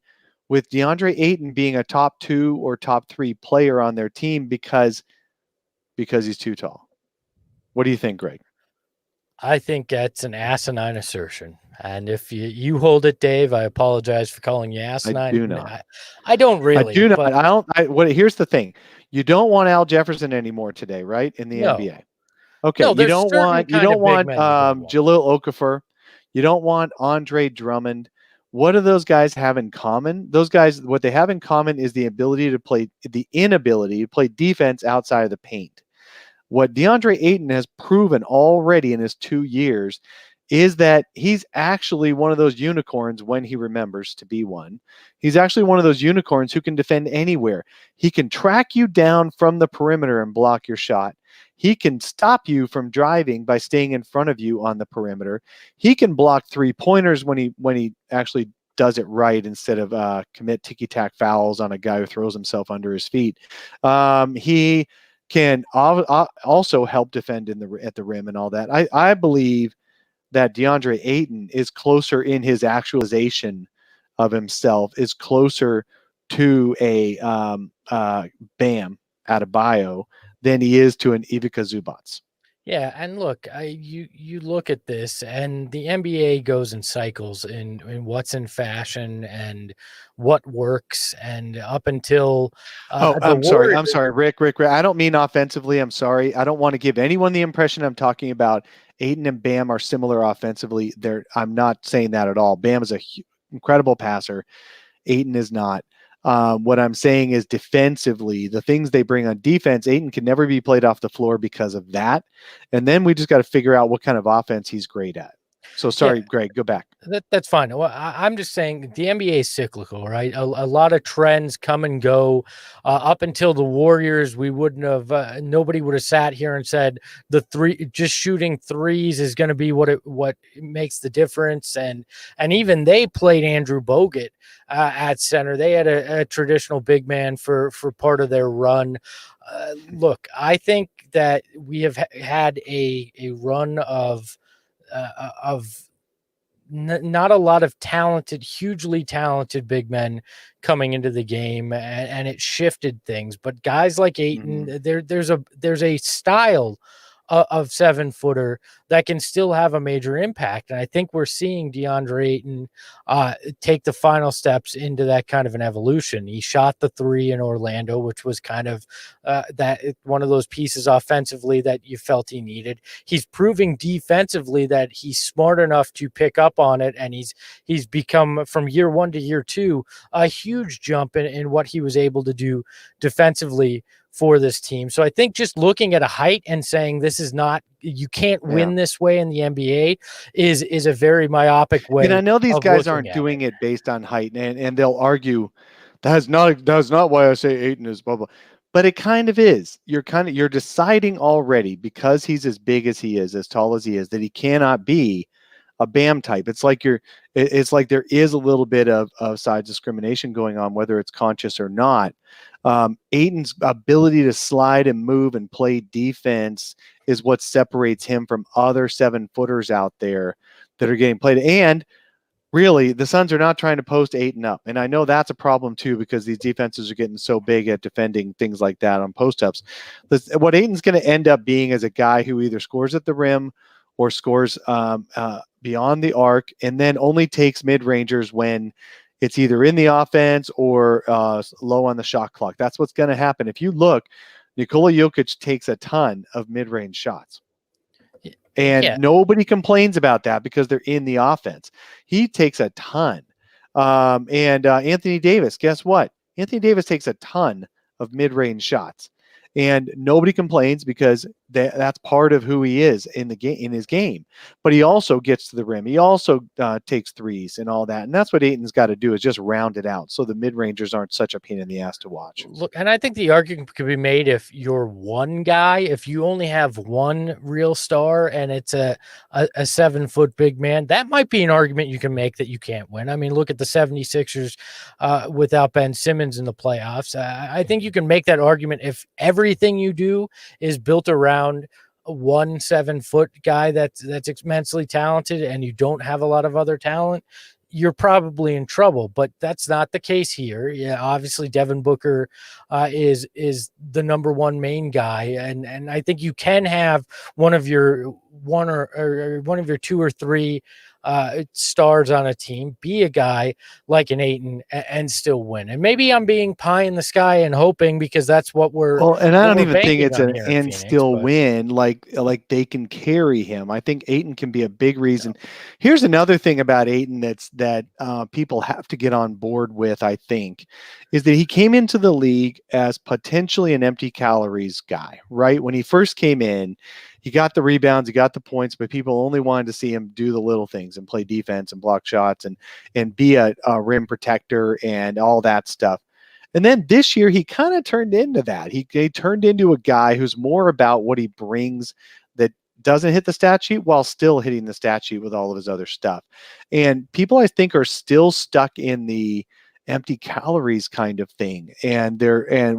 with DeAndre Ayton being a top 2 or top 3 player on their team because he's too tall. What do you think, Greg? I think that's an asinine assertion. And if you hold it, Dave, I apologize for calling you asinine. I do not. I don't really. I do not. Here's the thing. You don't want Al Jefferson anymore today, right? In the NBA. Okay. No, you don't want Jahlil Okafor. You don't want Andre Drummond. What do those guys have in common? Those guys, what they have in common is the inability to play defense outside of the paint. What DeAndre Ayton has proven already in his 2 years is that he's actually one of those unicorns when he remembers to be one. He's actually one of those unicorns who can defend anywhere. He can track you down from the perimeter and block your shot. He can stop you from driving by staying in front of you on the perimeter. He can block 3-pointers when he actually does it right instead of commit ticky-tack fouls on a guy who throws himself under his feet. He can also help defend at the rim and all that. I believe that DeAndre Ayton is closer in his actualization of himself, is closer to a Bam Adebayo than he is to an Ivica Zubac. Yeah, and look, you look at this, and the NBA goes in cycles in what's in fashion and what works, and up until Oh, the I'm sorry. Warriors. I'm sorry, Rick. I don't mean offensively. I'm sorry. I don't want to give anyone the impression I'm talking about Ayton and Bam are similar offensively. I'm not saying that at all. Bam is a incredible passer. Ayton is not. What I'm saying is defensively, the things they bring on defense, Ayton can never be played off the floor because of that. And then we just got to figure out what kind of offense he's great at. So Yeah, sorry, Greg, go back. that's fine. Well, I'm just saying the NBA is cyclical, right? A lot of trends come and go. Up until the Warriors, we wouldn't have. Nobody would have sat here and said just shooting threes is going to be what makes the difference. And even they played Andrew Bogut at center. They had a traditional big man for part of their run. Look, I think that we have had a run of not a lot of talented, hugely talented big men coming into the game, and it shifted things. But guys like Ayton, there's a style of 7-footer that can still have a major impact, and I think we're seeing DeAndre Ayton take the final steps into that kind of an evolution. He shot the three in Orlando, which was kind of that one of those pieces offensively that you felt he needed. He's proving defensively that he's smart enough to pick up on it, and he's become from year one to year two a huge jump in what he was able to do defensively for this team. So I think just looking at a height and saying this is not, you can't win this way in the NBA is a very myopic way. And I know these guys aren't it. doing it based on height, and they'll argue that's not why I say Ayton is blah blah. But it kind of is. You're deciding already because he's as big as he is, as tall as he is, that he cannot be a Bam type. It's like there is a little bit of size discrimination going on, whether it's conscious or not. Ayton's ability to slide and move and play defense is what separates him from other 7-footers out there that are getting played. And really, the Suns are not trying to post Ayton up. And I know that's a problem too, because these defenses are getting so big at defending things like that on post-ups. What Ayton's going to end up being is a guy who either scores at the rim or scores beyond the arc, and then only takes mid-rangers when it's either in the offense or low on the shot clock. That's what's going to happen. If you look, Nikola Jokic takes a ton of mid-range shots. And nobody complains about that because they're in the offense. He takes a ton. Anthony Davis, guess what? Anthony Davis takes a ton of mid-range shots. And nobody complains because that's part of who he is in the game, in his game. But he also gets to the rim. He also takes threes and all that. And that's what Ayton's got to do, is just round it out so the mid-rangers aren't such a pain in the ass to watch. Look, and I think the argument could be made if you're one guy, if you only have one real star and it's a 7-foot big man, that might be an argument you can make that you can't win. I mean, look at the 76ers without Ben Simmons in the playoffs. I think you can make that argument if everything you do is built around one 7-foot guy that's immensely talented and you don't have a lot of other talent, you're probably in trouble. But that's not the case here. Yeah, obviously Devin Booker is the number one main guy, and I think you can have one of your two or three stars on a team be a guy like an Ayton and still win. And maybe I'm being pie in the sky and hoping, because that's what we're. Well, and I don't even think it's an and and still win. Like they can carry him. I think Ayton can be a big reason. Here's another thing about Ayton that people have to get on board with, I think, is that he came into the league as potentially an empty calories guy, right? When he first came in, he got the rebounds, he got the points, but people only wanted to see him do the little things and play defense and block shots and be a rim protector and all that stuff. And then this year, he kind of turned into that. He turned into a guy who's more about what he brings, that doesn't hit the stat sheet while still hitting the stat sheet with all of his other stuff. And people, I think, are still stuck in the empty calories kind of thing. And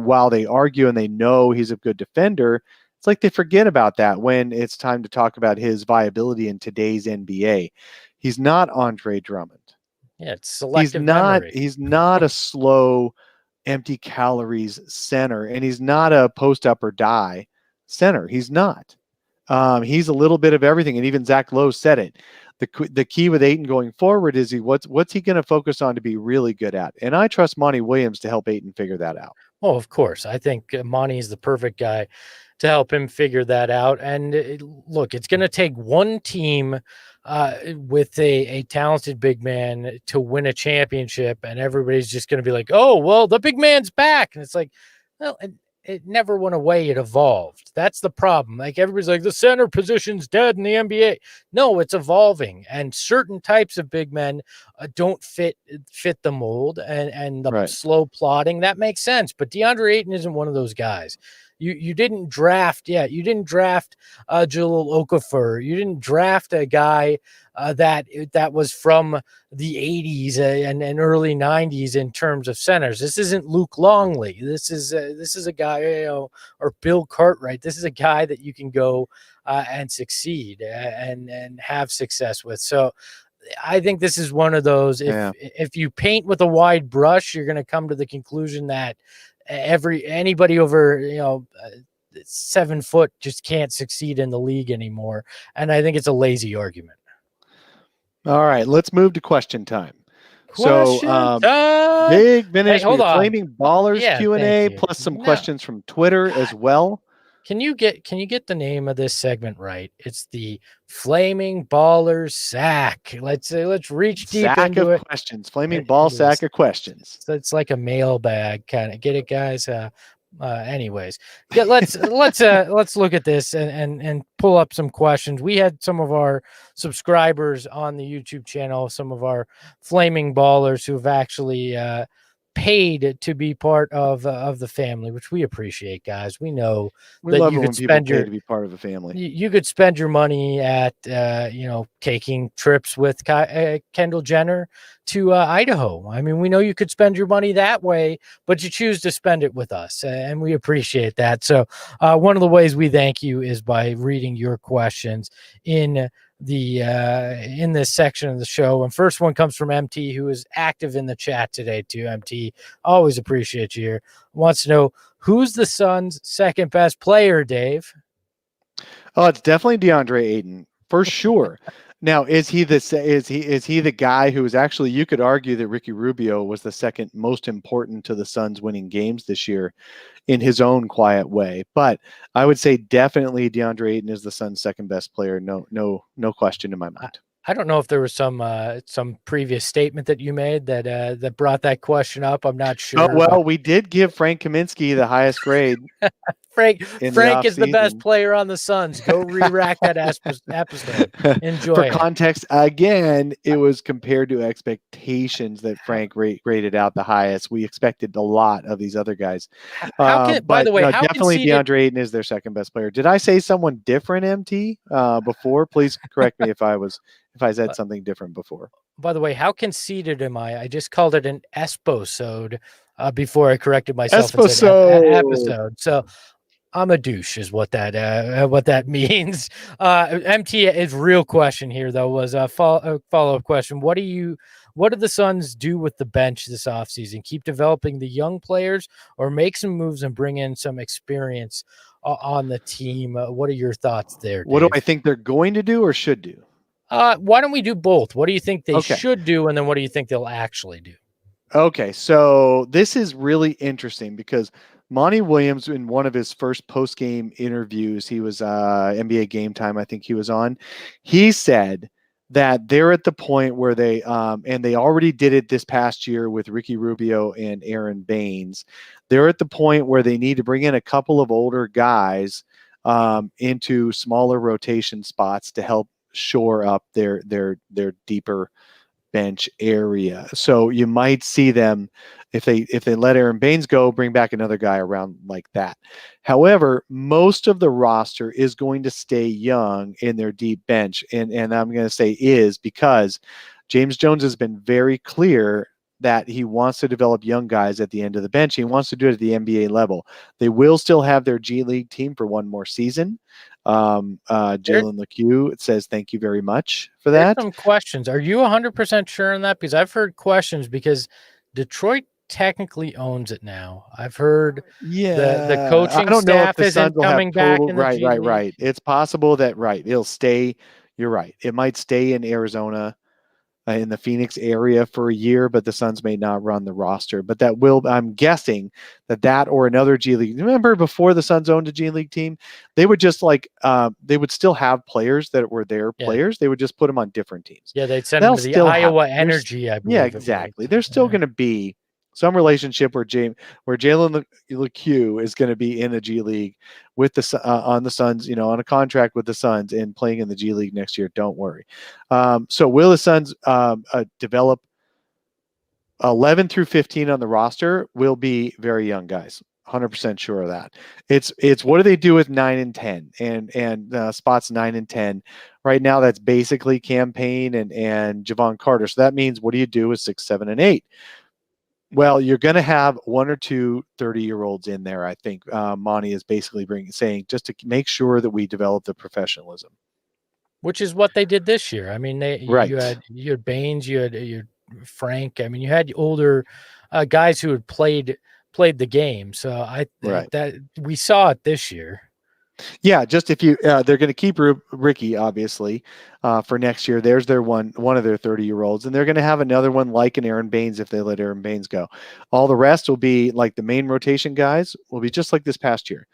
while they argue and they know he's a good defender, it's like they forget about that when it's time to talk about his viability in today's NBA. He's not Andre Drummond. Yeah, it's selective memory. He's not a slow, empty calories center, and he's not a post up or die center. He's not. He's a little bit of everything, and even Zach Lowe said it. The key with Ayton going forward is what's he going to focus on to be really good at? And I trust Monty Williams to help Ayton figure that out. Oh, of course. I think Monty is the perfect guy to help him figure that out. And look, it's going to take one team with a talented big man to win a championship, and everybody's just going to be like, "Oh, well, the big man's back," and it's like, well, it never went away. It evolved. That's the problem. Like everybody's like, the center position's dead in the NBA. No, it's evolving, and certain types of big men don't fit the mold, and the slow plotting that makes sense. But DeAndre Ayton isn't one of those guys. You didn't draft, you didn't draft Jahlil Okafor. You didn't draft a guy that was from the 80s and early 90s in terms of centers. This isn't Luke Longley. This is a guy, or Bill Cartwright. This is a guy that you can go and succeed and have success with. So I think this is one of those. If you paint with a wide brush, you're going to come to the conclusion that anybody over 7 foot just can't succeed in the league anymore. And I think it's a lazy argument. All right, let's move to question time. Time. Big finish. Hold on. Flaming Ballers Q&A plus some questions from Twitter as well. Can you get the name of this segment right? It's the Flaming Ballers Sack. Let's reach deep into it. Questions. Flaming Ball Sack of questions. So it's like a mailbag kind of. Get it, guys? Anyways, let's look at this and pull up some questions. We had some of our subscribers on the YouTube channel, some of our Flaming Ballers who have actually paid to be part of the family, which we appreciate, guys. We know that you could spend to be part of a family. You could spend your money at taking trips with Kendall Jenner to Idaho. I mean, we know you could spend your money that way, but you choose to spend it with us, and we appreciate that. So one of the ways we thank you is by reading your questions in this section of the show. And first one comes from MT, who is active in the chat today too. MT, always appreciate you here. Wants to know, who's the Suns' second best player, Dave? Oh, it's definitely DeAndre Ayton for sure. Now, is he the guy who is actually, you could argue that Ricky Rubio was the second most important to the Suns winning games this year in his own quiet way. But I would say definitely DeAndre Ayton is the Suns' second best player. No question in my mind. I don't know if there was some previous statement that you made that brought that question up. I'm not sure. Oh, well, we did give Frank Kaminsky the highest grade. Frank is the best player on the Suns. Go re-rack that episode. Enjoy. For context, again, it was compared to expectations that Frank rated out the highest. We expected a lot of these other guys. By the way, definitely DeAndre Ayton is their second best player. Did I say someone different, MT, before? Please correct me if I said something different before. By the way, how conceited am I? I just called it an Esposode before I corrected myself and said episode. So I'm a douche is what that means. MT, his real question here, though, was a follow-up question. What do the Suns do with the bench this offseason? Keep developing the young players or make some moves and bring in some experience on the team? What are your thoughts there, Dave? What do I think they're going to do or should do? Why don't we do both? What do you think they should do, and then what do you think they'll actually do? Okay, so this is really interesting because Monty Williams, in one of his first post-game interviews, he was NBA Game Time, I think he was on, he said that they're at the point where they, and they already did it this past year with Ricky Rubio and Aaron Baines, they're at the point where they need to bring in a couple of older guys into smaller rotation spots to help shore up their deeper bench area. So you might see them, if they let Aaron Baines go, bring back another guy around like that. However, most of the roster is going to stay young in their deep bench, and I'm going to say is because James Jones has been very clear that he wants to develop young guys at the end of the bench. He wants to do it at the NBA level. They will still have their G League team for one more season. Jalen LeCue says thank you very much for that. Some questions. Are you 100% sure on that? Because I've heard questions because Detroit technically owns it now. I've heard the Yeah, I coaching don't know if staff the isn't Suns will have coming back total. in the Right, G right, League. right. It's possible that it'll stay. You're right. It might stay in Arizona, in the Phoenix area for a year, but the Suns may not run the roster. But that will, I'm guessing that or another G League. Remember before the Suns owned a G League team, they would just they would still have players that were their Yeah. players. They would just put them on different teams. Yeah, they'd send They'll them to the still Iowa happen. Energy, I Yeah, believe it was. exactly. There's still going to be some relationship where Jalen LeCue is going to be in the G League with on the Suns, on a contract with the Suns and playing in the G League next year. Don't worry. So will the Suns develop 11 through 15 on the roster? Will be very young guys. 100% sure of that. It's what do they do with 9 and 10 and spots 9 and 10 right now? That's basically campaign and Javon Carter. So that means what do you do with 6, 7, and 8? Well, you're going to have 1 or 2 30-year-olds in there. I think Monty is basically saying just to make sure that we develop the professionalism, which is what they did this year. I mean, right? you had Baines, you had Frank. I mean, you had older guys who had played the game. So that we saw it this year. Yeah, just if you they're going to keep Ricky obviously for next year. There's their one of their 30-year-olds, and they're going to have another one like an Aaron Baines if they let Aaron Baines go. All the rest will be like the main rotation guys will be just like this past year,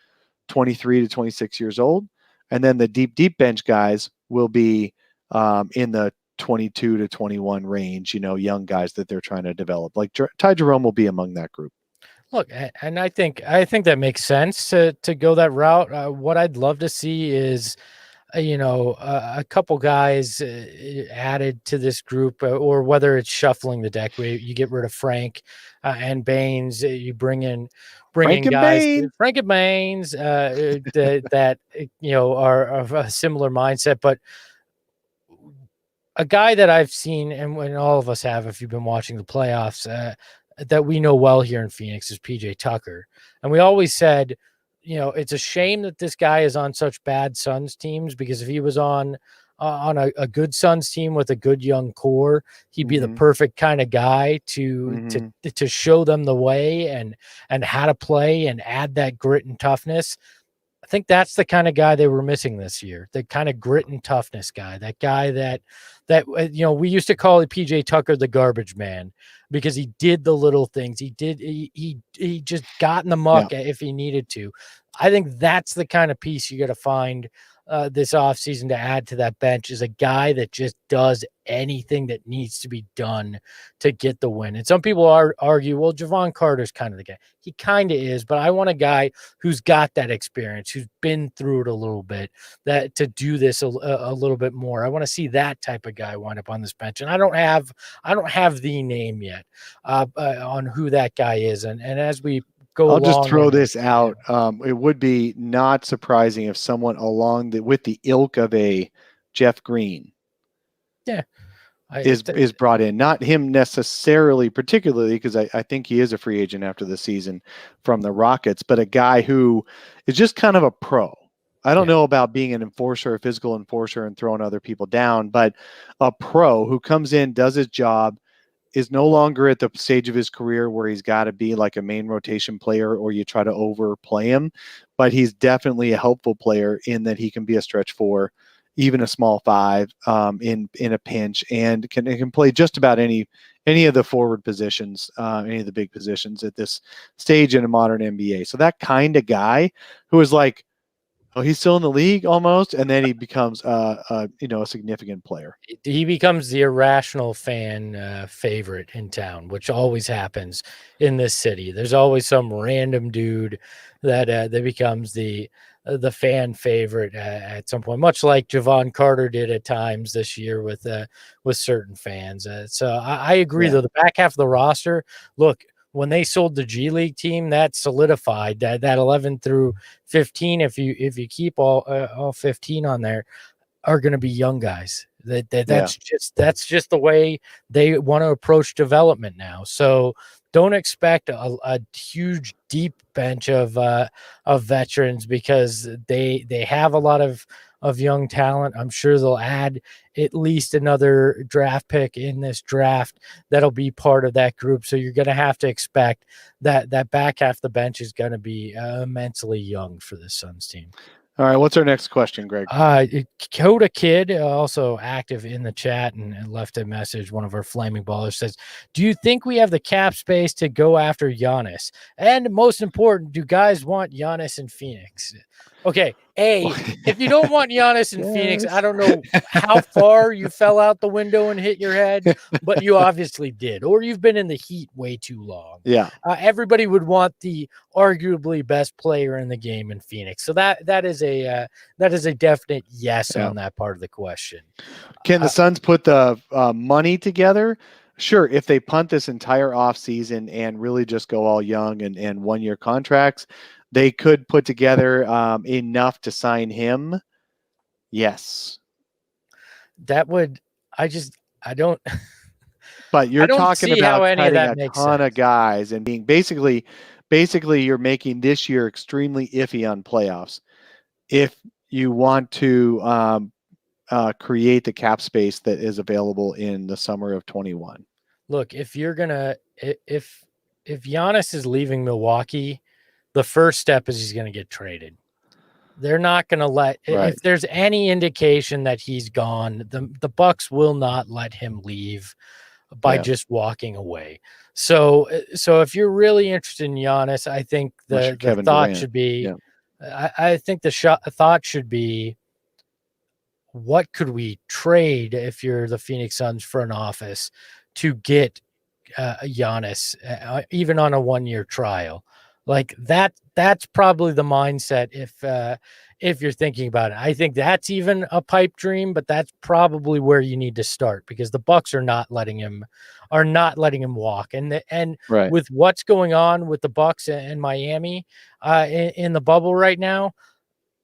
23 to 26 years old, and then the deep bench guys will be in the 22 to 21 range. Young guys that they're trying to develop. Like Ty Jerome will be among that group. Look, and I think that makes sense to go that route. What I'd love to see is, a couple guys added to this group, or whether it's shuffling the deck, where you get rid of Frank and Baines, you bring in guys, Frank and Baines, that are of a similar mindset, but a guy that I've seen, and when all of us have, if you've been watching the playoffs, that we know well here in Phoenix is PJ Tucker. And we always said, it's a shame that this guy is on such bad Suns teams, because if he was on a good Suns team with a good young core, he'd be the perfect kind of guy to show them the way and how to play and add that grit and toughness. I think that's the kind of guy they were missing this year, the kind of grit and toughness guy, that guy that we used to call PJ Tucker the garbage man, because he did the little things. He just got in the muck if he needed to. I think that's the kind of piece you got to find this offseason to add to that bench, is a guy that just does anything that needs to be done to get the win. And some people argue, well, Javon Carter's kind of the guy. He kind of is, but I want a guy who's got that experience, who's been through it a little bit, that to do this a little bit more. I want to see that type of guy wind up on this bench. And I don't have the name yet on who that guy is. And as we go I'll along, just throw this out. It would be not surprising if someone with the ilk of a Jeff Green is brought in. Not him necessarily, particularly, because I think he is a free agent after the season from the Rockets, but a guy who is just kind of a pro. I don't know about being an enforcer, a physical enforcer, and throwing other people down, but a pro who comes in, does his job, is no longer at the stage of his career where he's got to be like a main rotation player or you try to overplay him, but he's definitely a helpful player in that he can be a stretch 4, even a small 5 in a pinch, and can play just about any of the forward positions, any of the big positions at this stage in a modern NBA. So that kind of guy who is like, oh, he's still in the league almost, and then he becomes a significant player. He becomes the irrational fan favorite in town, which always happens in this city. There's always some random dude that becomes the fan favorite at some point, much like Javon Carter did at times this year with certain fans. So I agree, though. The back half of the roster, look, when they sold the G League team, that solidified that 11 through 15. If you keep all 15 on there, are going to be young guys. That's just the way they want to approach development now. So don't expect a huge deep bench of veterans, because they have a lot of young talent. I'm sure they'll add at least another draft pick in this draft that'll be part of that group. So you're going to have to expect that back half of the bench is going to be immensely young for the Suns team. All right, what's our next question, Greg? Coda Kid, also active in the chat and left a message. One of our flaming ballers says, do you think we have the cap space to go after Giannis? And most important, do guys want Giannis in Phoenix? Okay, if you don't want Giannis in Phoenix, I don't know how far you fell out the window and hit your head, but you obviously did, or you've been in the heat way too long. Yeah. Everybody would want the arguably best player in the game in Phoenix. So that is a definite yes on that part of the question. Can the Suns put the money together? Sure, if they punt this entire offseason and really just go all young and 1-year contracts, they could put together enough to sign him. Yes. That would, I don't. But you're talking about cutting a ton of guys and being basically you're making this year extremely iffy on playoffs if you want to create the cap space that is available in the summer of 21. Look, if Giannis is leaving Milwaukee, the first step is he's going to get traded. They're not going to let, if there's any indication that he's gone, the Bucks will not let him leave by just walking away. So if you're really interested in Giannis, I think the thought should be, I think the thought should be, what could we trade if you're the Phoenix Suns front office to get Giannis, even on a 1-year trial? Like that's probably the mindset if you're thinking about it. I think that's even a pipe dream, but that's probably where you need to start, because the Bucks are not letting him walk. And with what's going on with the Bucks and Miami in the bubble right now,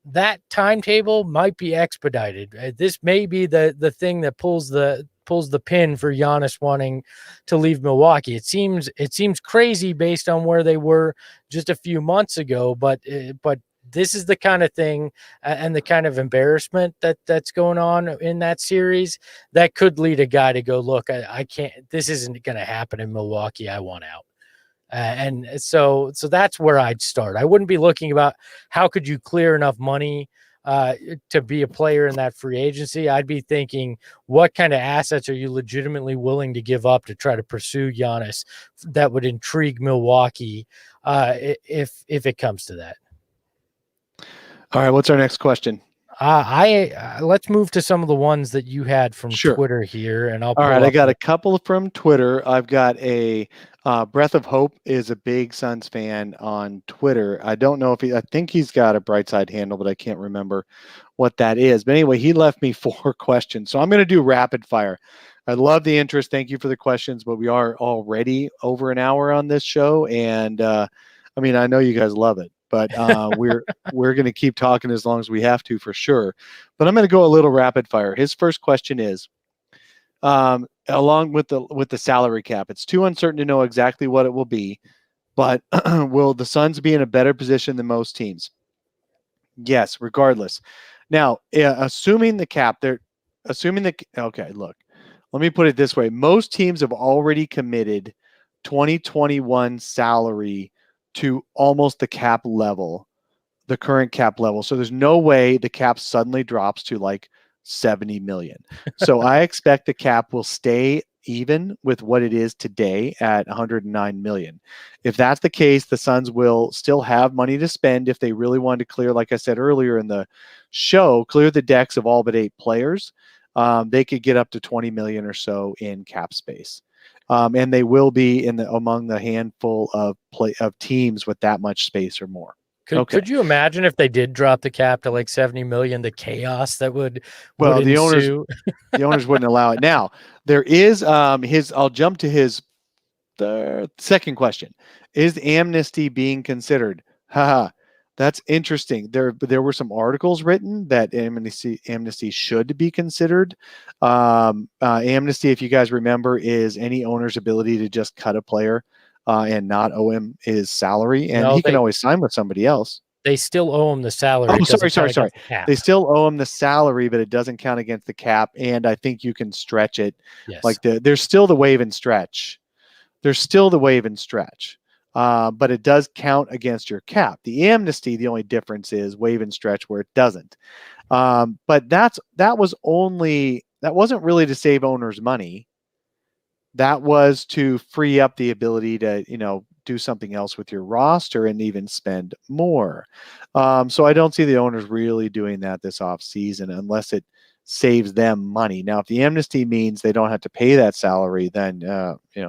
that timetable might be expedited. This may be the thing that pulls the pin for Giannis wanting to leave Milwaukee. It seems crazy based on where they were just a few months ago, but this is the kind of thing and the kind of embarrassment that's going on in that series that could lead a guy to go, look, I can't, this isn't going to happen in Milwaukee. I want out. And so that's where I'd start. I wouldn't be looking about how could you clear enough money to be a player in that free agency. I'd be thinking, what kind of assets are you legitimately willing to give up to try to pursue Giannis that would intrigue Milwaukee if it comes to that? All right, what's our next question? Let's move to some of the ones that you had from Twitter here, and all right. I got a couple from Twitter. I've got a Breath of Hope is a big Suns fan on Twitter. I don't know if I think he's got a Brightside handle, but I can't remember what that is. But anyway, he left me 4 questions, so I'm going to do rapid fire. I love the interest. Thank you for the questions, but we are already over an hour on this show, and I mean, I know you guys love it. But we're going to keep talking as long as we have to, for sure. But I'm going to go a little rapid fire. His first question is, along with the salary cap, it's too uncertain to know exactly what it will be, but will the Suns be in a better position than most teams? Yes, regardless. Now, assuming the cap, okay, look, let me put it this way. Most teams have already committed 2021 salary to almost the cap level, the current cap level. So there's no way the cap suddenly drops to like 70 million. So I expect the cap will stay even with what it is today at 109 million. If that's the case, the Suns will still have money to spend if they really want to clear, like I said earlier in the show, clear the decks of all but 8 players. They could get up to 20 million or so in cap space. And they will be among the handful of teams with that much space or more. Could you imagine if they did drop the cap to like 70 million, the chaos that would the ensue? the owners wouldn't allow it. Now there is I'll jump to his second question. Is amnesty being considered? Haha. That's interesting. There were some articles written that amnesty should be considered. Amnesty, if you guys remember, is any owner's ability to just cut a player and not owe him his salary, and No, he can always sign with somebody else. they still owe him the salary. Oh, It doesn't sorry. count against the cap. They still owe him the salary, but it doesn't count against the cap. And I think you can stretch it. Yes. Like there's still the waive and stretch. There's still the waive and stretch. But it does count against your cap. The amnesty, the only difference is waive and stretch where it doesn't. But that wasn't really to save owners money. That was to free up the ability to, do something else with your roster and even spend more. So I don't see the owners really doing that this off season unless it saves them money. Now, if the amnesty means they don't have to pay that salary, then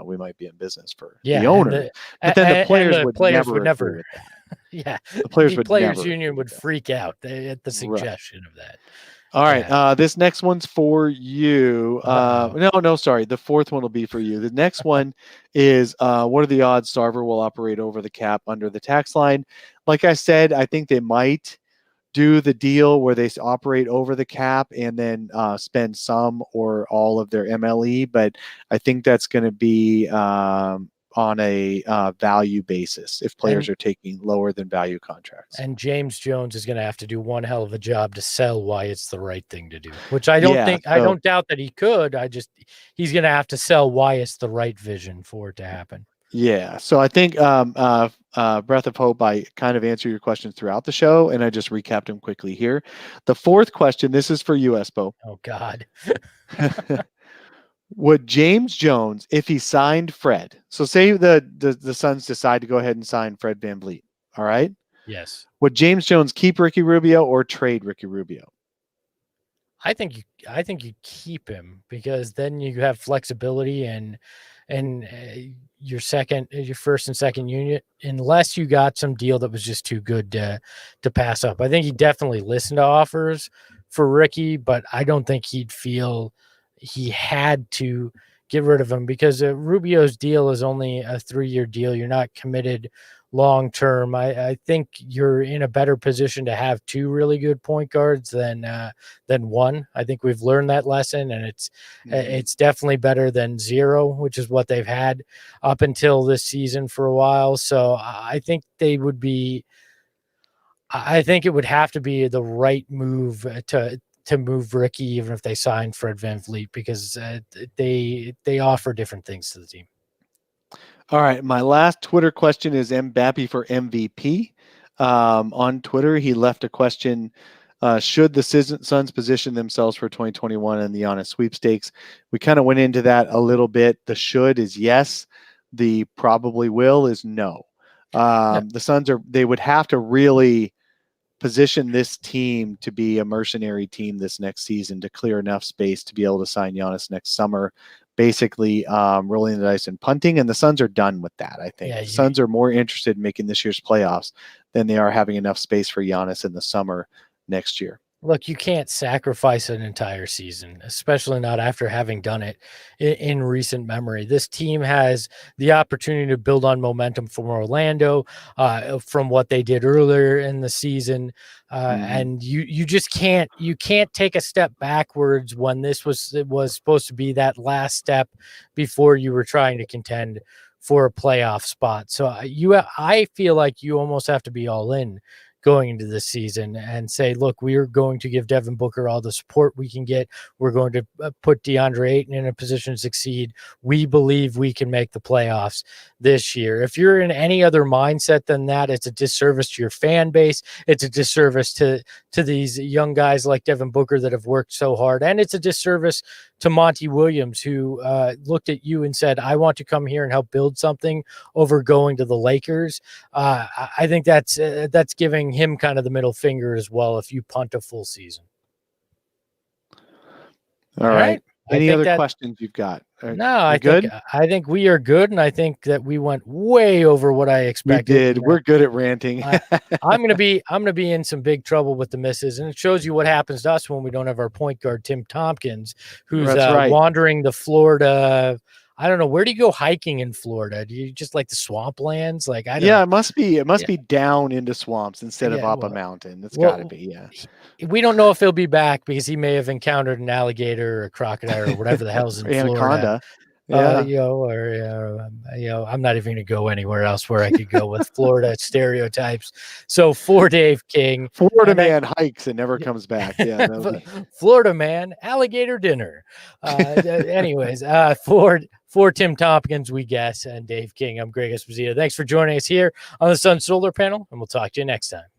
we might be in business for the owner. But then the players would never agree with that. Yeah, the players union would freak out at the suggestion of that. All right. This next one's for you. No, sorry. The fourth one will be for you. The next one is what are the odds Sarver will operate over the cap under the tax line? Like I said, I think they might do the deal where they operate over the cap and then spend some or all of their MLE. But I think that's going to be on a value basis if players are taking lower than value contracts. And James Jones is going to have to do one hell of a job to sell why it's the right thing to do, which I don't I don't doubt that he could. He's going to have to sell why it's the right vision for it to happen. Yeah. So I think Breath of Hope, I kind of answer your questions throughout the show, and I just recapped them quickly here. The fourth question, this is for you, Espo. Oh, God. Would James Jones, if he signed Fred, so say the Suns decide to go ahead and sign Fred VanVleet, all right? Yes. Would James Jones keep Ricky Rubio or trade Ricky Rubio? I think you keep him because then you have flexibility and your first and second unit, unless you got some deal that was just too good to pass up. I think he definitely listened to offers for Ricky, but I don't think he'd feel he had to get rid of him because Rubio's deal is only a 3-year deal. You're not committed long-term. I think you're in a better position to have 2 really good point guards than one. I think we've learned that lesson, and it's definitely better than 0, which is what they've had up until this season for a while. So I think it would have to be the right move to move Ricky, even if they sign Fred VanVleet, because they offer different things to the team. All right. My last Twitter question is Mbappe for MVP. On Twitter, he left a question. Should the Suns position themselves for 2021 and the Giannis sweepstakes? We kind of went into that a little bit. The should is yes. The probably will is no. The Suns they would have to really position this team to be a mercenary team this next season to clear enough space to be able to sign Giannis next summer. Basically, rolling the dice and punting, and the Suns are done with that. I think the Suns are more interested in making this year's playoffs than they are having enough space for Giannis in the summer next year. Look, you can't sacrifice an entire season, especially not after having done it in recent memory. This team has the opportunity to build on momentum from Orlando, from what they did earlier in the season. And you just can't take a step backwards when this was supposed to be that last step before you were trying to contend for a playoff spot. So I feel like you almost have to be all in going into this season and say, look, we are going to give Devin Booker all the support we can get. We're going to put DeAndre Ayton in a position to succeed. We believe we can make the playoffs this year. If you're in any other mindset than that, it's a disservice to your fan base. It's a disservice to these young guys like Devin Booker that have worked so hard. And it's a disservice to Monty Williams, who looked at you and said, I want to come here and help build something over going to the Lakers. I think that's giving him kind of the middle finger as well if you punt a full season. All right. Any other questions you've got? No, I think we are good, and I think that we went way over what I expected. We did. We're good at ranting. I'm gonna be in some big trouble with the misses, and it shows you what happens to us when we don't have our point guard Tim Tompkins, who's wandering the Florida. I don't know, where do you go hiking in Florida? Do you just like the swamplands? Like it must be down into swamps instead of up a mountain. It's got to be. Yeah. We don't know if he'll be back because he may have encountered an alligator or a crocodile or whatever the hell's in Anaconda. Florida. Yeah. I'm not even going to go anywhere else where I could go with Florida stereotypes. So for Dave King, Florida man hikes and never comes back. Yeah. Florida man, alligator dinner. Anyways, for Tim Tompkins, we guess, and Dave King, I'm Greg Esposito. Thanks for joining us here on the Sun Solar Panel, and we'll talk to you next time.